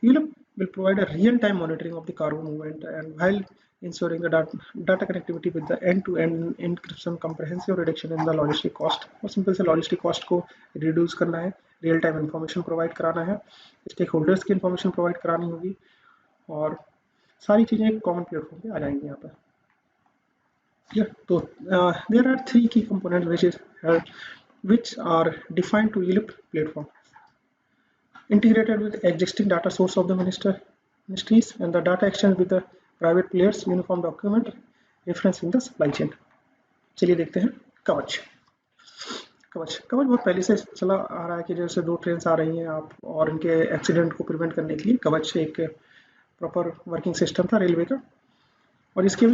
will provide a real-time monitoring of the cargo movement and while ensuring the data connectivity with the end-to-end encryption, comprehensive reduction in the logistic cost। और simple से logistic cost को reduce करना है, real time information provide कराना है, stake holders की information provide करानी होगी और सारी चीज़ें एक कॉमन प्लेटफॉर्म पे आ जाएंगी यहाँ पर। तो there are three key components which are defined to ULIP platform: integrated with existing data source of the ministries and the data exchange with the private players, uniform document reference in the supply chain। चलिए देखते हैं कवच। कवच बहुत पहले से चला आ रहा है कि जैसे दो ट्रेन आ रही हैं आप और इनके एक्सीडेंट को प्रिवेंट करने के लिए कवच एक प्रॉपर वर्किंग सिस्टम था रेलवे का। और इसके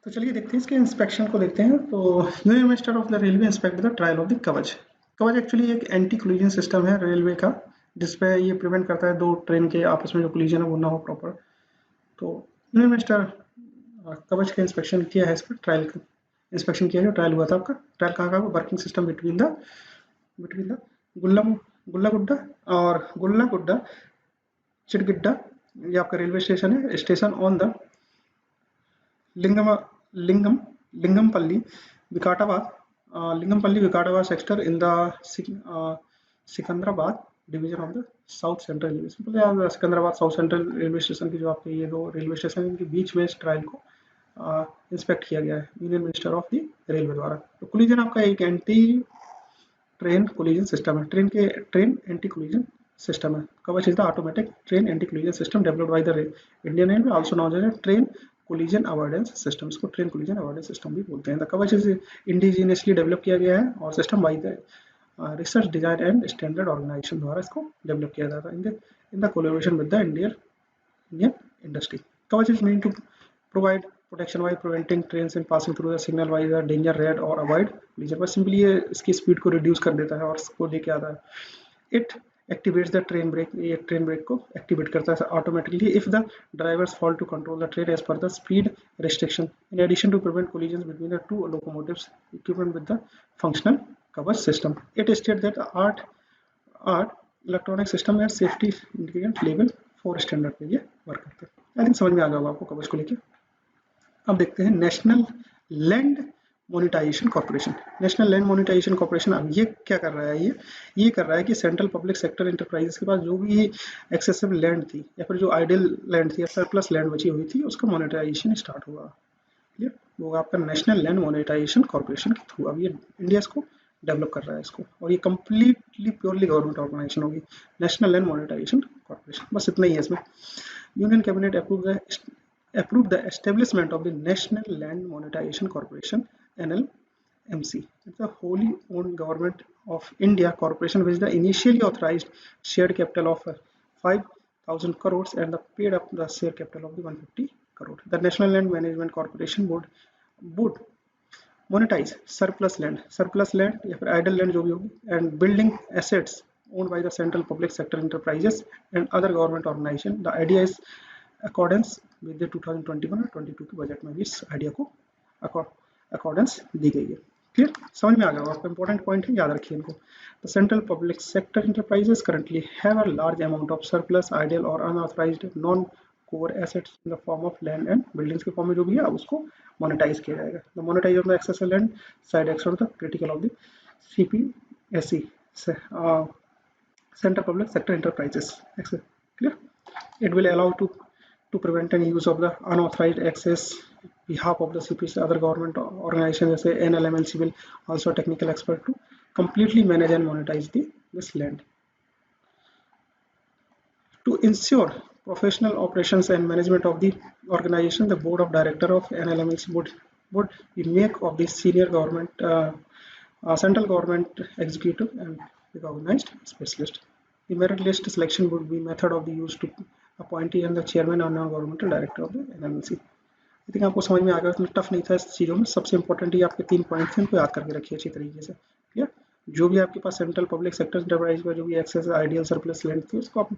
तो चलिए देखते हैं इसके इंस्पेक्शन को देखते हैं। तो union minister of the railway inspect the trial of the कवच। कवच एक्चुअली एक एंटी कोलिजन सिस्टम है रेलवे का जिसपे ये प्रिवेंट करता है दो ट्रेन के आपस में जो कोलिजन है वो ना हो प्रॉपर। तो यूनियन मिनिस्टर कवच का इंस्पेक्शन किया है, इस पर ट्रायल का इंस्पेक्शन किया है। ट्रायल हुआ था आपका, ट्रायल कहाँ का, वर्किंग सिस्टम बिटवीन द गुल्ला गुड्डा और गुल्ला गुड्डा चिटगिड्डा ये आपका रेलवे स्टेशन है, station on the Lingam Lingam Lingampally Vikarabad Lingampally Vikarabad sector in the Secunderabad division of the south central railway. Simple Secunderabad south central railway station की जो आपके ये दो रेलवे स्टेशन इनके बीच में इस ट्रायल को इंस्पेक्ट किया गया है union minister of the railway द्वारा। तो कोलिजन आपका एक एंटी ट्रेन कोलिजन सिस्टम है, ट्रेन एंटी कोलिजन सिस्टम है। Kavach is the automatic train anti collision system developed by the Indian railway, also known as train collision avoidance system. इसको train collision avoidance system भी बोलते हैं। The कवच is indigenously develop किया गया है और system by the research design and standard organisation द्वारा इसको डेवलप किया जाता है in the collaboration with the Indian industry. Kavach is mean to provide protection while preventing trains in passing through the signal by the danger red or avoid collision। बस simply ये इसकी speed को reduce कर देता है और इसको लेके आता है। It activates the train brake, ये ट्रेन ब्रेक को एक्टिवेट करता है automatically if the drivers fall to control the train as per the speed restriction in addition to prevent collisions between the two locomotives equipped with the functional coverage system। It states that art electronic system and safety ingredient level 4 standard पे ये work करते हैं। I think समझ में आ गया होगा आपको कवच को लेके। अब देखते हैं national land monetisation corporation. National land monetisation corporation अब ये क्या कर रहा है, ये कर रहा है कि सेंट्रल पब्लिक सेक्टर इंटरप्राइजेस के पास जो भी एक्सेसिव लैंड थी या फिर जो आइडल लैंड थी या सरप्लस लैंड बची हुई थी उसका मोनेटाइजेशन स्टार्ट होगा। क्लियर, वो आपका नेशनल लैंड मोनेटाइजेशन कॉर्पोरेशन के थ्रू अब ये इंडिया इसको डेवलप कर रहा है इसको, और ये कंप्लीटली प्योरली गवर्नमेंट ऑर्गेनाइजेशन होगी नेशनल लैंड मोनेटाइजेशन कॉर्पोरेशन। बस इतना ही है इसमें। Union cabinet approved the establishment of the National Land Monetization Corporation (NLMC). It's a wholly owned government of India corporation which the initially authorized shared capital of 5,000 crores and the paid up the share capital of the 150 crore। The National Land Management Corporation would monetize surplus land या फिर idle land जो भी होगी and building assets owned by the central public sector enterprises and other government organization। The idea is accordance with 2021 और 22 के budget में भी इस आइडिया को अकॉर्डेंस दी गई है। क्लियर, समझ में आ गया आपका इंपॉर्टेंट पॉइंट है, याद रखिए इनको। The central public sector enterprises currently have a large amount of surplus ideal और unauthorised non core assets in the form of land and buildings के फॉर्म में जो भी है अब उसको मोनेटाइज किया जाएगा। The monetisation of the excess land side action of the critical of the CPSE central public sector enterprises. Clear, it will allow to prevent any use of the unauthorized access behalf of the CPC other government organization जैसे NLMLC will also technical expert to completely manage and monetize this land। To ensure professional operations and management of the organization, the board of director of NLMLC would be make of the senior government central government executive and recognized specialist। The merit list selection would be method of the use to appointee and the chairman और non-governmental director of the NLMC। I think आपको समझ में आ गया, इतना tough नहीं था इस चीज़ों में। सबसे इंपॉर्टेंट ये आपके 3 पॉइंट्स हैं, इनको याद करके रखिए अच्छी तरीके से। क्लियर, जो भी आपके पास सेंट्रल पब्लिक सेक्टर इंटरप्राइज का जो भी एक्सेस आइडियल सरप्लस लैंड थी उसको आप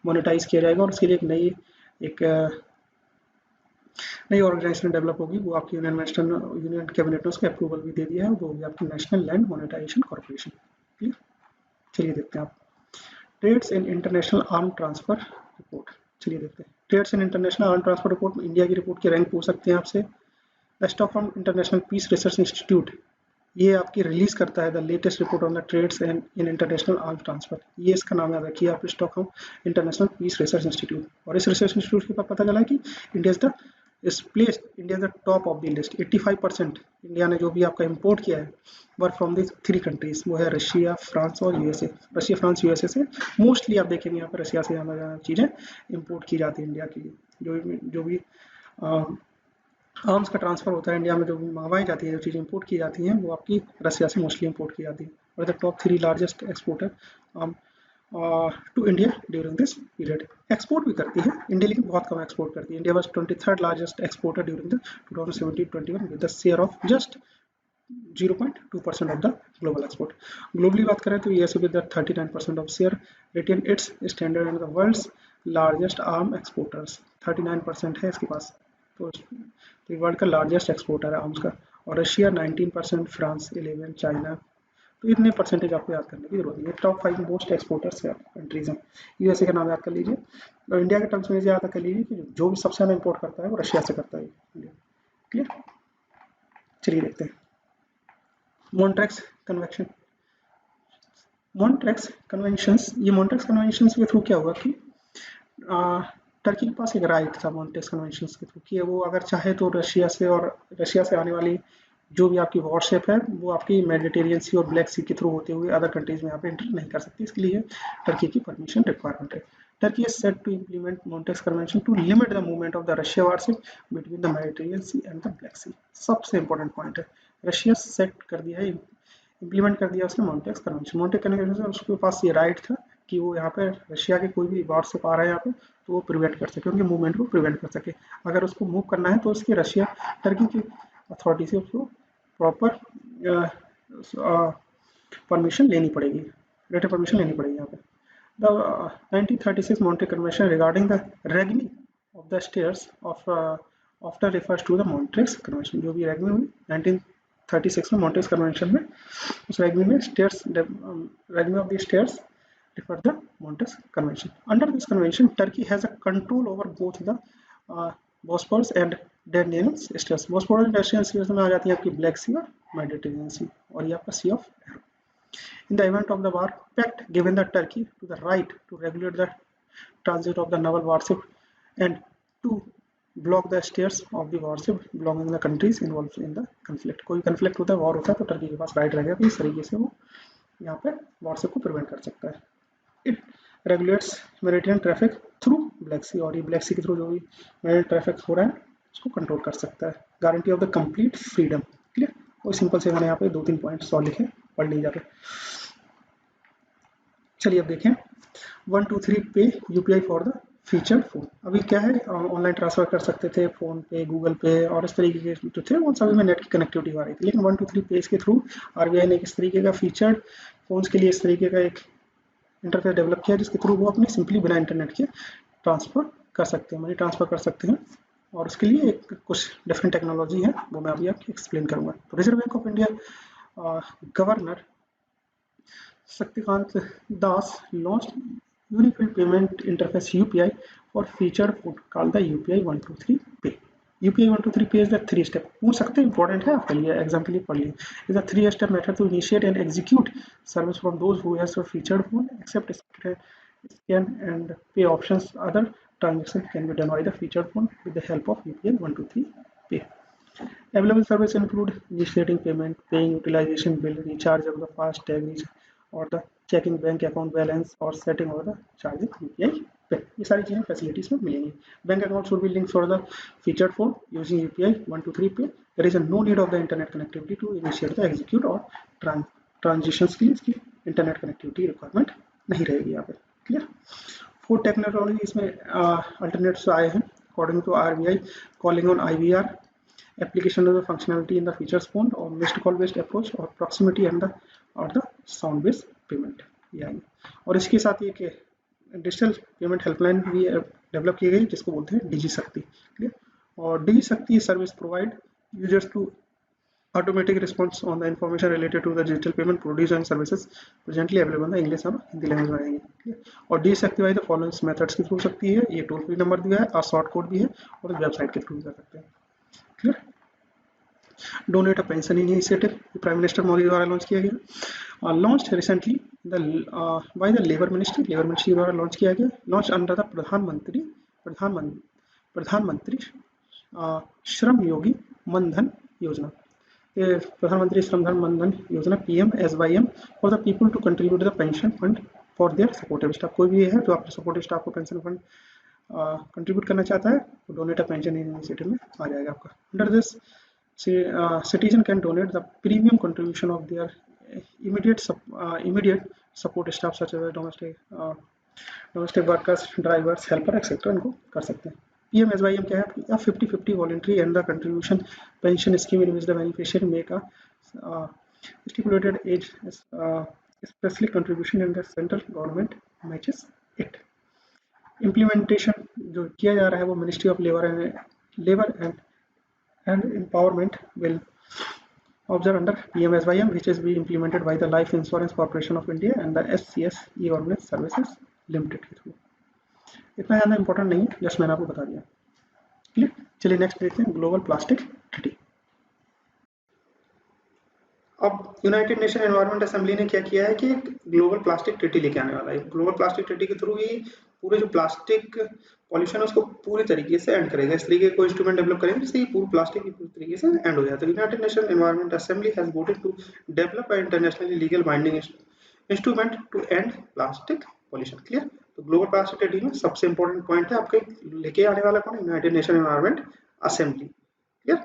मोनेटाइज किया जाएगा और उसके लिए एक नई ऑर्गेनाइजेशन डेवलप होगी, वो आपकी यूनियन कैबिनेट ने उसको अप्रूवल भी दे दिया है, वो होगी आपकी national land monetisation corporation. Clear, चलिए देखते हैं आप trades in international arm transfer report. चलिए देखते हैं trades in international arm transfer report में इंडिया की रिपोर्ट की रैंक पूछ सकते हैं आपसे। The Stockholm international peace research institute ये आपकी रिलीज करता है the latest report on the trades in international arm transfer. ये इसका नाम याद रखिए आप, Stockholm international peace research institute. और इस रिसर्च इंस्टीट्यूट के बाद पता चला कि India is the top of the list. 85% India ने जो भी आपका इंपोर्ट किया है वर फ्रॉम द 3 कंट्रीज, वो है रशिया, फ्रांस और यूएसए। रशिया, फ्रांस, यूएसए से मोस्टली आप देखेंगे यहाँ पर रशिया से ज़्यादा चीज़ें इंपोर्ट की जाती है इंडिया के लिए। जो भी आर्म्स का ट्रांसफर होता है इंडिया में, जो मंगवाई जाती है, जो चीज़ें इंपोर्ट की जाती हैं वो आपकी रशिया से मोस्टली इंपोर्ट की जाती है। और the top 3 largest exporter to India during this period. Export भी करती है इंडिया, लेकिन बहुत कम एक्सपोर्ट करती है। India was 23rd largest exporter during the 2017-21 with the share of just 0.2% of the global export. Globally बात करें तो USA with 39% of share retain its standard and the world's largest arm exporters. 39% है इसके पास, तो world का largest exporter है arms का। और रशिया 19%, फ्रांस 11%, चाइना तो इतने परसेंटेज आपको याद करने की जरूरत नहीं है। टॉप 5 मोस्ट एक्सपोर्टर्स कंट्रीज हैं, यूएसए का नाम याद कर लीजिए, और इंडिया के टर्म्स में याद कर लीजिए कि जो भी सबसे ज़्यादा इंपोर्ट करता है वो रशिया से करता है इंडिया। क्लियर, चलिए देखते हैं मॉन्ट्रेक्स कन्वेंशन। मॉन्ट्रेक्स कन्वेंशंस, ये मॉन्ट्रेक्स कन्वेंशंस के थ्रू क्या हुआ कि टर्की के पास एक राइट था मॉन्ट्रेक्स कन्वेंशंस के थ्रू कि वो अगर चाहे तो रशिया से आने वाली जो भी आपकी वॉरशिप है वो आपकी मेडिटेरियन सी और ब्लैक सी के थ्रू होते हुए अदर कंट्रीज में यहाँ पे एंटर नहीं कर सकती, इसके लिए टर्की की परमिशन रिक्वायरमेंट है। Turkey is set to implement Montreux Convention to limit the movement of the Russia warship between the Mediterranean Sea and the Black Sea। सबसे इंपॉर्टेंट पॉइंट है, रशिया सेट कर दिया है, इम्प्लीमेंट कर दिया उसने मॉन्ट्रेक्स कन्वेंशन। मॉन्ट्रेक्स कन्वेंशन से उसके पास ये राइट था कि वो यहाँ पे रशिया के कोई भी वारशिप आ रहा है यहाँ पे तो वो प्रिवेंट कर सके, उनके मूवमेंट को प्रिवेंट कर सके। अगर उसको मूव करना है तो उसकी रशिया टर्की की अथॉरिटी से उसको प्रॉपर परमिशन लेनी पड़ेगी, लेटर परमिशन लेनी पड़ेगी यहाँ पे। The 1936 Montreux Convention regarding the regime of the stairs of after refers to the Montreux Convention। जो भी regime हुई 1936 में Montreux Convention में, उस regime में stairs regime of the stairs refer the Montreux Convention। Under this convention, Turkey has a control over both the Bosphorus and Dardanelles stairs। Bosphorus and Dardanelles stairs में आ जाती है आपकी black सी और Mediterranean सी, और ये आपका सी ऑफ एरो। In the event of the war, pact given the Turkey to the right to regulate the transit of the naval warship and to block the stairs of the warship belonging to the countries involved in the conflict। कोई conflict होता है, war होता है, तो Turkey के पास right रहेगा कि इस तरीके से वो यहाँ पे warship को प्रिवेंट कर सकता है। It regulates maritime traffic through Black Sea, और ये Black Sea के थ्रू जो भी maritime traffic हो रहा है उसको कंट्रोल कर सकता है। Guarantee of the complete freedom. Clear, और सिंपल से मैंने यहाँ पे 2-3 पॉइंट्स और लिखे, पढ़ नहीं जाते। चलिए अब देखें 1 2 3 पे UPI for the featured phone. अभी क्या है, ऑनलाइन ट्रांसफर कर सकते थे फोन पे, गूगल पे और इस तरीके के जो थे वो सभी में नेट की कनेक्टिविटी आ रही थी, लेकिन 1 2 3 पे के थ्रू आरबीआई ने इस तरीके का फीचर्ड फोन्स के लिए इस तरीके का एक इंटरफेस डेवलप किया जिसके थ्रू वो अपने सिंपली बिना इंटरनेट के ट्रांसफर कर सकते हैं, मनी ट्रांसफर कर सकते हैं, और उसके लिए एक कुछ डिफरेंट टेक्नोलॉजी है वो मैं अभी आपको एक्सप्लेन करूंगा। तो reserve bank of India governor Saktikant Das launched Unified Payment Interface (UPI) for featured phone called the UPI 123 Pay। UPI 123 Pay is the 3-step, पूछ सकते हैं, इंपॉर्टेंट है आपके लिए, एग्जाम के लिए पढ़ लिए। is a 3-step method to initiate and execute service from those who has a featured phone, except scan and pay options. Other transactions can be done by the featured phone with the help of UPI 123 Pay। Available services include initiating payment, paying utilization bill, recharge of the FASTag, और the checking bank account balance और setting और the charging UPI pay. ये सारी चीज़ें facilities में मिलेंगी। Bank account should be linked for the featured phone using UPI 123 pay. There is no need of the internet connectivity to initiate the execute और transitions के लिए इसकी इंटरनेट कनेक्टिविटी रिक्वायरमेंट नहीं रहेगी यहाँ पे। क्लियर। 4 टेक्नोलॉजी इसमें अल्टरनेट्स आए हैं according to RBI, calling on IVR, application of the functionality in the features phone, or missed call based approach, और proximity and the sound based payment ये आएंगे। और इसके साथ ये कि डिजिटल पेमेंट हेल्पलाइन भी डेवलप की गई जिसको बोलते हैं डिजी शक्ति। क्लियर। और Digi Shakti service provide users to automatic response on the information related to the digital payment products and services presently available in the English और हिंदी लैंग्वेज में आएंगे। और डी सकती है द फॉलोइंग मेथड्स के थ्रू सकती है, ये टोल फ्री नंबर दिया है और शॉर्ट कोड भी है, और वेबसाइट के थ्रू कर सकते हैं। Clear. Donate a pension initiative prime minister Modi द्वारा लॉन्च किया गया, launch recently by the labour ministry द्वारा लॉन्च किया गया, लॉन्च अंडर द प्रधानमंत्री श्रम योगी मनधन योजना। प्रधानमंत्री श्रमधन Mandhan Yojana PMSYM for the people to contribute the pension fund for their supportive staff. कोई भी है जो अपने सपोर्टिव स्टाफ को पेंशन फंड कंट्रीब्यूट करना चाहता है तो डोनेट अ पेंशन इनिशिएटिव में आ जाएगा आपका। Under this citizen can donate the premium contribution of their immediate support staff such as domestic workers, drivers, helper, etc. इनको कर सकते हैं। PMSYM क्या है? A 50-50 voluntary and the contribution pension scheme in which the beneficiary make a stipulated age specific contribution and the central government matches it। Implementation जो किया जा रहा है वो ministry of labour and empowerment will Observe under PMSYM, which is being implemented by the Life Insurance Corporation of India and the SCS E-Governance Services Limited के through. इतना ज़्यादा important नहीं है, जस्ट मैंने आपको बता दिया। क्लियर। चलिए नेक्स्ट देखते हैं ग्लोबल प्लास्टिक ट्रीटी। अब यूनाइटेड नेशन एनवायरनमेंट असेंबली ने क्या किया है कि एक ग्लोबल प्लास्टिक ट्रीटी लेके आने वाला है। ग्लोबल प्लास्टिक ट्रीटी के थ्रू ही पूरे जो प्लास्टिक पॉल्यूशन है उसको पूरी तरीके से एंड करेगा। इस तरीके को इंस्ट्रूमेंट डेवलप करेंगे जिससे ये पूरी प्लास्टिक की पूरी तरीके से एंड हो जाता है। United Nation environment assembly has voted to develop a internationally legal binding instrument to end plastic pollution. Clear. तो ग्लोबल प्लास्टिक ट्रीटी में सबसे इंपॉर्टेंट पॉइंट है आपके लेके आने वाला कौन, United Nation environment assembly. Clear.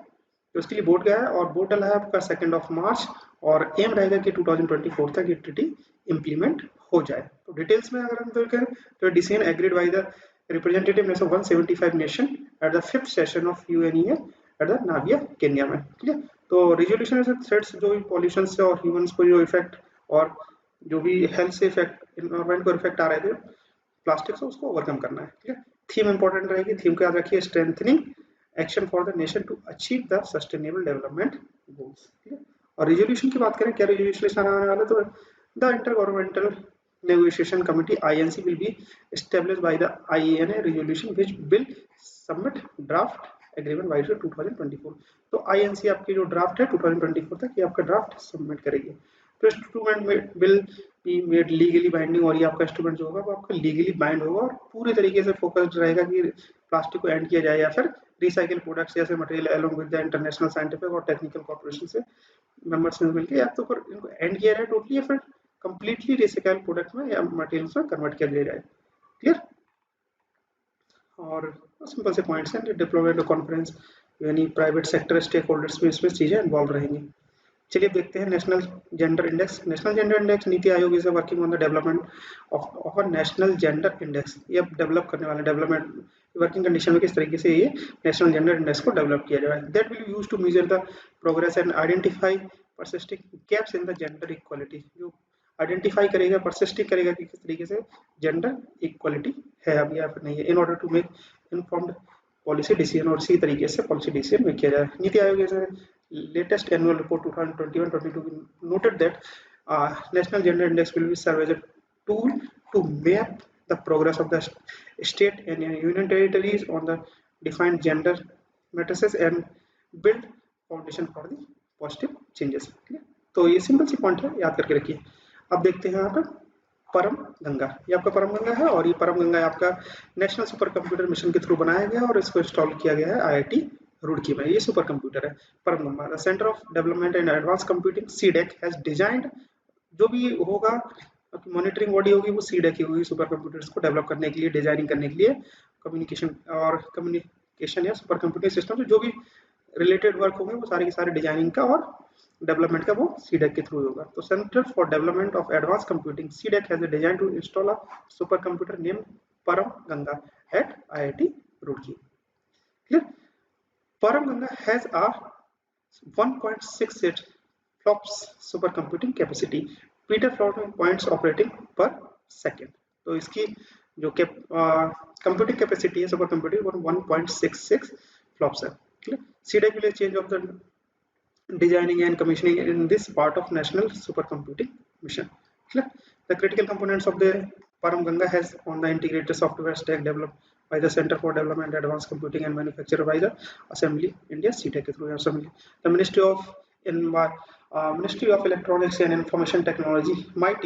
तो उसके लिए वोट गया है और वोट डला है आपका 2 मार्च और एम रहेगा कि 2024 तक ये ट्रीटी इंप्लीमेंट हो जाए। तो डिटेल्स में अगर हम देखें तो decision agreed by the representative of 175 nation at the 5th session of UNEA at the नाविया केन्या में। क्लियर। तो रिजोल्यूशन से थ्रेट्स जो भी पॉल्यूशन से और ह्यूमंस को जो इफेक्ट और जो भी हेल्थ से इफेक्ट एनवायरमेंट को इफेक्ट आ रहे थे प्लास्टिक से, उसको ओवरकम करना है। क्लियर। थीम इंपॉर्टेंट रहेगी, थीम को याद रखिए, strengthening action for the nation to achieve the sustainable development goals. और रिजोल्यूशन की बात करें, क्या रिजोल्यूशन आने वाला, तो the intergovernmental negotiation committee INC will be established by the IANA resolution which will submit draft agreement by 2024। तो INC आपकी जो ड्राफ्ट है 2024 तक ये आपका ड्राफ्ट सबमिट करेगी। तो instrument will be made legally binding, और ये आपका इंस्ट्रूमेंट जो होगा वो आपका लीगली बाइंड होगा और पूरी तरीके से फोकस्ड रहेगा कि प्लास्टिक को एंड किया जाए या फिर रिसाइकिल प्रोडक्ट्स जैसे material along with the international scientific और टेक्निकल कॉर्पोरेशन से मेंबर्स में मिलकर या तो फिर इनको एंड किया जाए टोटली या फिर कंप्लीटली रिसाइकिल प्रोडक्ट में या मटेरियल्स में कन्वर्ट किया जाए। क्लियर। और सिंपल से पॉइंट्स हैं, डिप्लोमेट कॉन्फ्रेंस यानी प्राइवेट सेक्टर स्टेक होल्डर्स भी इसमें चीजें इन्वॉल्व रहेंगी। चलिए देखते हैं national gender index. National gender index NITI Aayog is working on the development of a national gender index. ये अब डेवलप करने वाले डेवलपमेंट वर्किंग कंडीशन में किस तरीके से ये नेशनल जेंडर इंडेक्स को डेवलप किया जाए। That will use to measure the progress and identify persisting gaps in the gender equality. जो आइडेंटिफाई करेगा, परसिस्टिंग करेगा कि किस तरीके से जेंडर इक्वालिटी है अब या फिर नहीं है, in order to make informed policy decision, और इसी तरीके से पॉलिसी डिसीजन में किया जाए। NITI Aayog is latest annual report 2021-22 noted that national gender index will be serve as a tool to map the progress of the state and union territories on the defined gender matrices and build foundation for the positive changes। तो ये simple C point है, याद करके रखिए। अब देखते हैं यहाँ पर परम गंगा। ये आपका परम गंगा है और ये परम गंगा आपका नेशनल सुपर कंप्यूटर मिशन के थ्रू बनाया गया और इसको इंस्टॉल किया गया है IIT रुड़की में। ये सुपर कंप्यूटर है परम Ganga. Centre of development and advance computing CDAC has designed, जो भी होगा मॉनिटरिंग बॉडी होगी वो सीडेक ही होगी, सुपर कंप्यूटर्स को डेवलप करने के लिए, डिजाइनिंग करने के लिए, कम्युनिकेशन या सुपर कंप्यूटिंग सिस्टम जो भी रिलेटेड वर्क होंगे वो सारे के सारे डिजाइनिंग का और डेवलपमेंट का वो सीडेक के थ्रू होगा। तो centre for development of advance computing CDAC has design to install a super computer name Param Ganga at IIT Roorkee. Clear. Param Ganga has a 1.68 flops super computing capacity, peta floating points operating per second. तो इसकी जो computing capacity है super computing वो 1.66 flops है। Clear. CDAC will change of the designing and commissioning in this part of national supercomputing mission। Clear? The critical components of the Param Ganga has on the integrated software stack developed by the Center for Development Advanced Computing and manufactured by the Assembly India CTEC through Assembly। The Ministry of Electronics and Information Technology MIT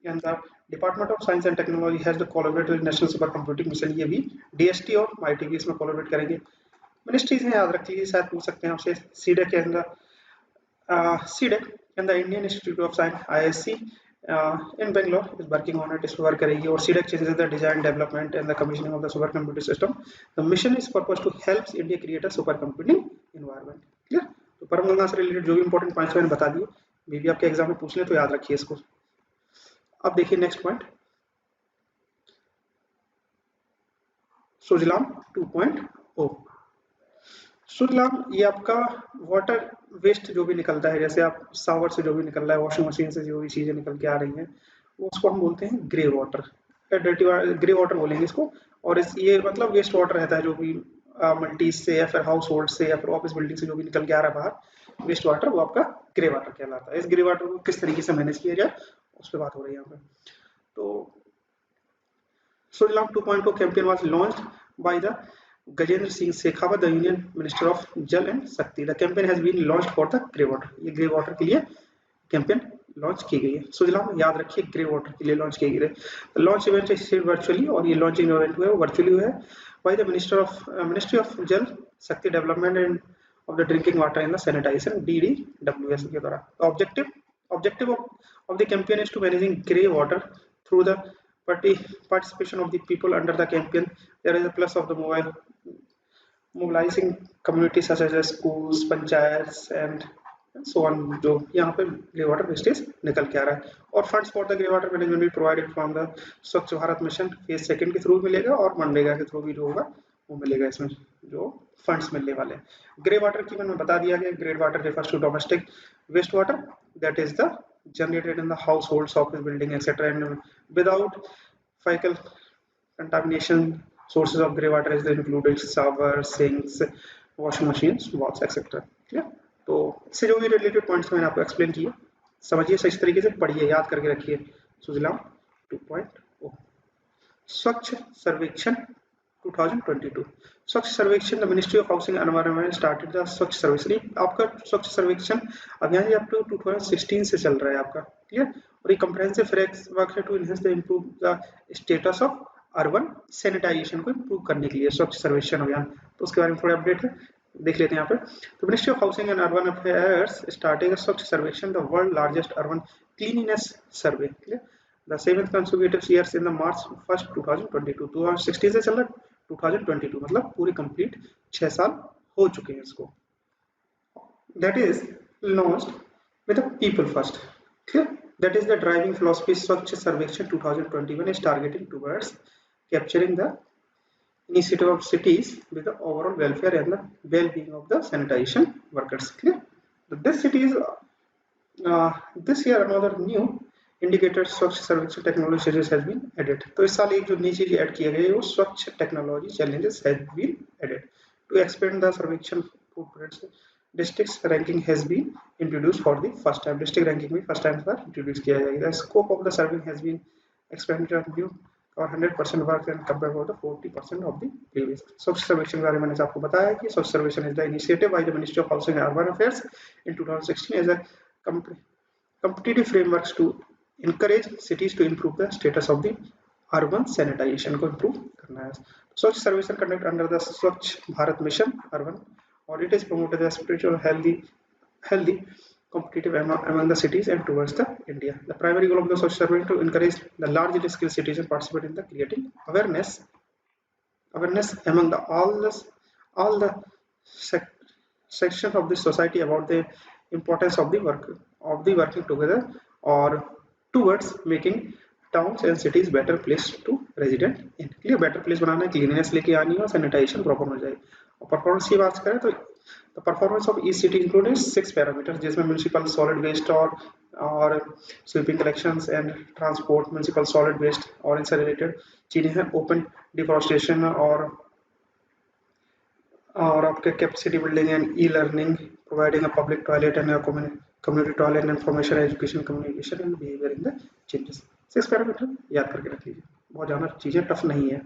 and the Department of Science and Technology has the collaborated with National Supercomputing Mission। ये भी DST और MIT भी इसमें collaborate करेंगे। Ministries हैं, याद रखिए, शायद पूछ सकते हैं आपसे। सीडेक के अंदर CDEC and the Indian Institute of Science IISc in Bangalore is working on it, इस पर वर्क करेगी। और CDEC changes the design, development and the commissioning of the supercomputing system। The mission is purpose to help India create a supercomputing environment। Clear. तो परम गंगा से related जो भी important points मैंने बता दिए, मे भी आपके एग्जाम में पूछ ले तो याद रखिए इसको। अब देखिए नेक्स्ट पॉइंट, सुजलाम 2.0। सुजलाम ये आपका वाटर वेस्ट जो भी निकलता है, जैसे आप शावर से जो भी निकल रहा है, वॉशिंग मशीन से जो भी चीजें निकल के आ रही हैं, वो उसको हम बोलते हैं grey water, dirty grey water बोलेंगे इसको। और ये मतलब वेस्ट वाटर रहता है जो भी मल्टी से या फिर हाउस होल्ड से या फिर ऑफिस बिल्डिंग से जो भी निकल के आ रहा है बाहर वेस्ट वाटर, वो आपका ग्रे वाटर कहलाता है। इस ग्रे वाटर को किस तरीके से मैनेज किया जाए उस पर बात हो रही है यहाँ पे। तो Sudalam 2.0 campaign was launched by the Gajendra Singh Shekhawat, the Union Minister of Jal and Shakti. The campaign has been launched for the grey water. ये ग्रे वाटर के लिए कैंपेन लॉन्च की गई है। सुजलाम याद रखिए ग्रे वाटर के लिए लॉन्च की गई है। लॉन्च इवेंट इज वर्चुअली, और ये लॉन्चिंग इवेंट हुआ है वर्चुअली हुआ है bye the ministry of Jal Shakti development and of the drinking water and the sanitisation DDWS के द्वारा। Objective of the campaign is to managing grey water through the participation of the people under the campaign. There is a plus of the mobilizing communities such as schools, panchayats and so on, जो यहाँ पे grey water wastage निकल के आ रहा है। और funds for the grey water management भी provided from the स्वच्छ भारत मिशन फेज सेकंड के थ्रू मिलेगा, और मनरेगा के थ्रू भी जो होगा वो मिलेगा, इसमें जो फंड्स मिलने वाले हैं। ग्रे वाटर की मैंने बता दिया गया, grey water refers to domestic waste water that is the generated in the households, office building, etc. and without fecal contamination. Sources of grey water is included showers, sinks, washing machines, walls, etc. Clear? तो इससे जो भी related points मैंने आपको explain किए, समझिए सही तरीके से, पढ़िए, याद करके रखिए। सुजलाम 2.0 स्वच्छ सर्वेक्षण 2022। स्वच्छ सर्वेक्षण, the ministry of housing and environment started the स्वच्छ सर्वेक्षण। आपका स्वच्छ सर्वेक्षण अभियान ये अप टू 2016 से चल रहा है आपका, क्लियर। और ये कंप्रेहेंसिव फ्रेमवर्क है to enhance the improve the status of urban sanitisation को इंप्रूव करने के लिए स्वच्छ सर्वेक्षण अभियान। तो उसके बारे में थोड़ा अपडेट है, देख लेते हैं यहाँ पे। तो ministry of housing and urban affairs started स्वच्छ सर्वेक्षण, the world largest urban cleanliness survey, clear. The seventh consecutive years in the March 1st 2022, 2016 से चल रहा है 2022, मतलब पूरी कंप्लीट 6 साल हो चुके हैं इसको। That is launched with the people first, clear? That is the driving philosophy. Swachh Sarvekshan 2021 is targeting towards capturing the initiative of cities with the overall welfare and the well-being of the sanitation workers, clear? This city is this year another new indicator Swachh Survekshan technology challenges has been added. तो इस साल एक जो नई चीज add किया गया है वो Swachh technology challenges has been added to expand the Survekshan footprints. District ranking has been introduced for the first time. District ranking में फर्स्ट टाइम पर इंट्रोड्यूस किया जाएगा। Scope of the survey has been expanded new और 100% work and compare to the 40% of the previous. Swachh Survekshan के बारे में मैंने आपको बताया कि Swachh Survekshan is the initiative by the ministry of housing and urban affairs in 2016 as a competitive frameworks to encourage cities to improve the status of the urban sanitation को improve करना है। स्वच्छ सर्वेक्षण conduct under the स्वच्छ Bharat mission urban, or it is promoted as spiritual healthy competitive among the cities and towards the India. The primary goal of the Swachh survey to encourage the large scale citizens participate in the creating awareness among the all the sections of the society about the importance of the working together or towards making towns and cities better place to resident in। Clear? Better place बनाना है, cleanness लेके आनी है और sanitisation proper हो जाए। और performance की बात करें तो the performance of each city included 6 parameters, जिसमें म्युनिसिपल सॉलिड वेस्ट और sweeping collections and transport, municipal solid waste और इनसे रिलेटेड चीजें हैं। ओपन डिफॉरेस्टेशन और आपके capacity building and e learning, providing a public toilet and community toilet information education communication and behavior in the changes। 6 parameter याद करके रख लीजिए, बहुत ज़्यादा चीज़ें टफ नहीं है।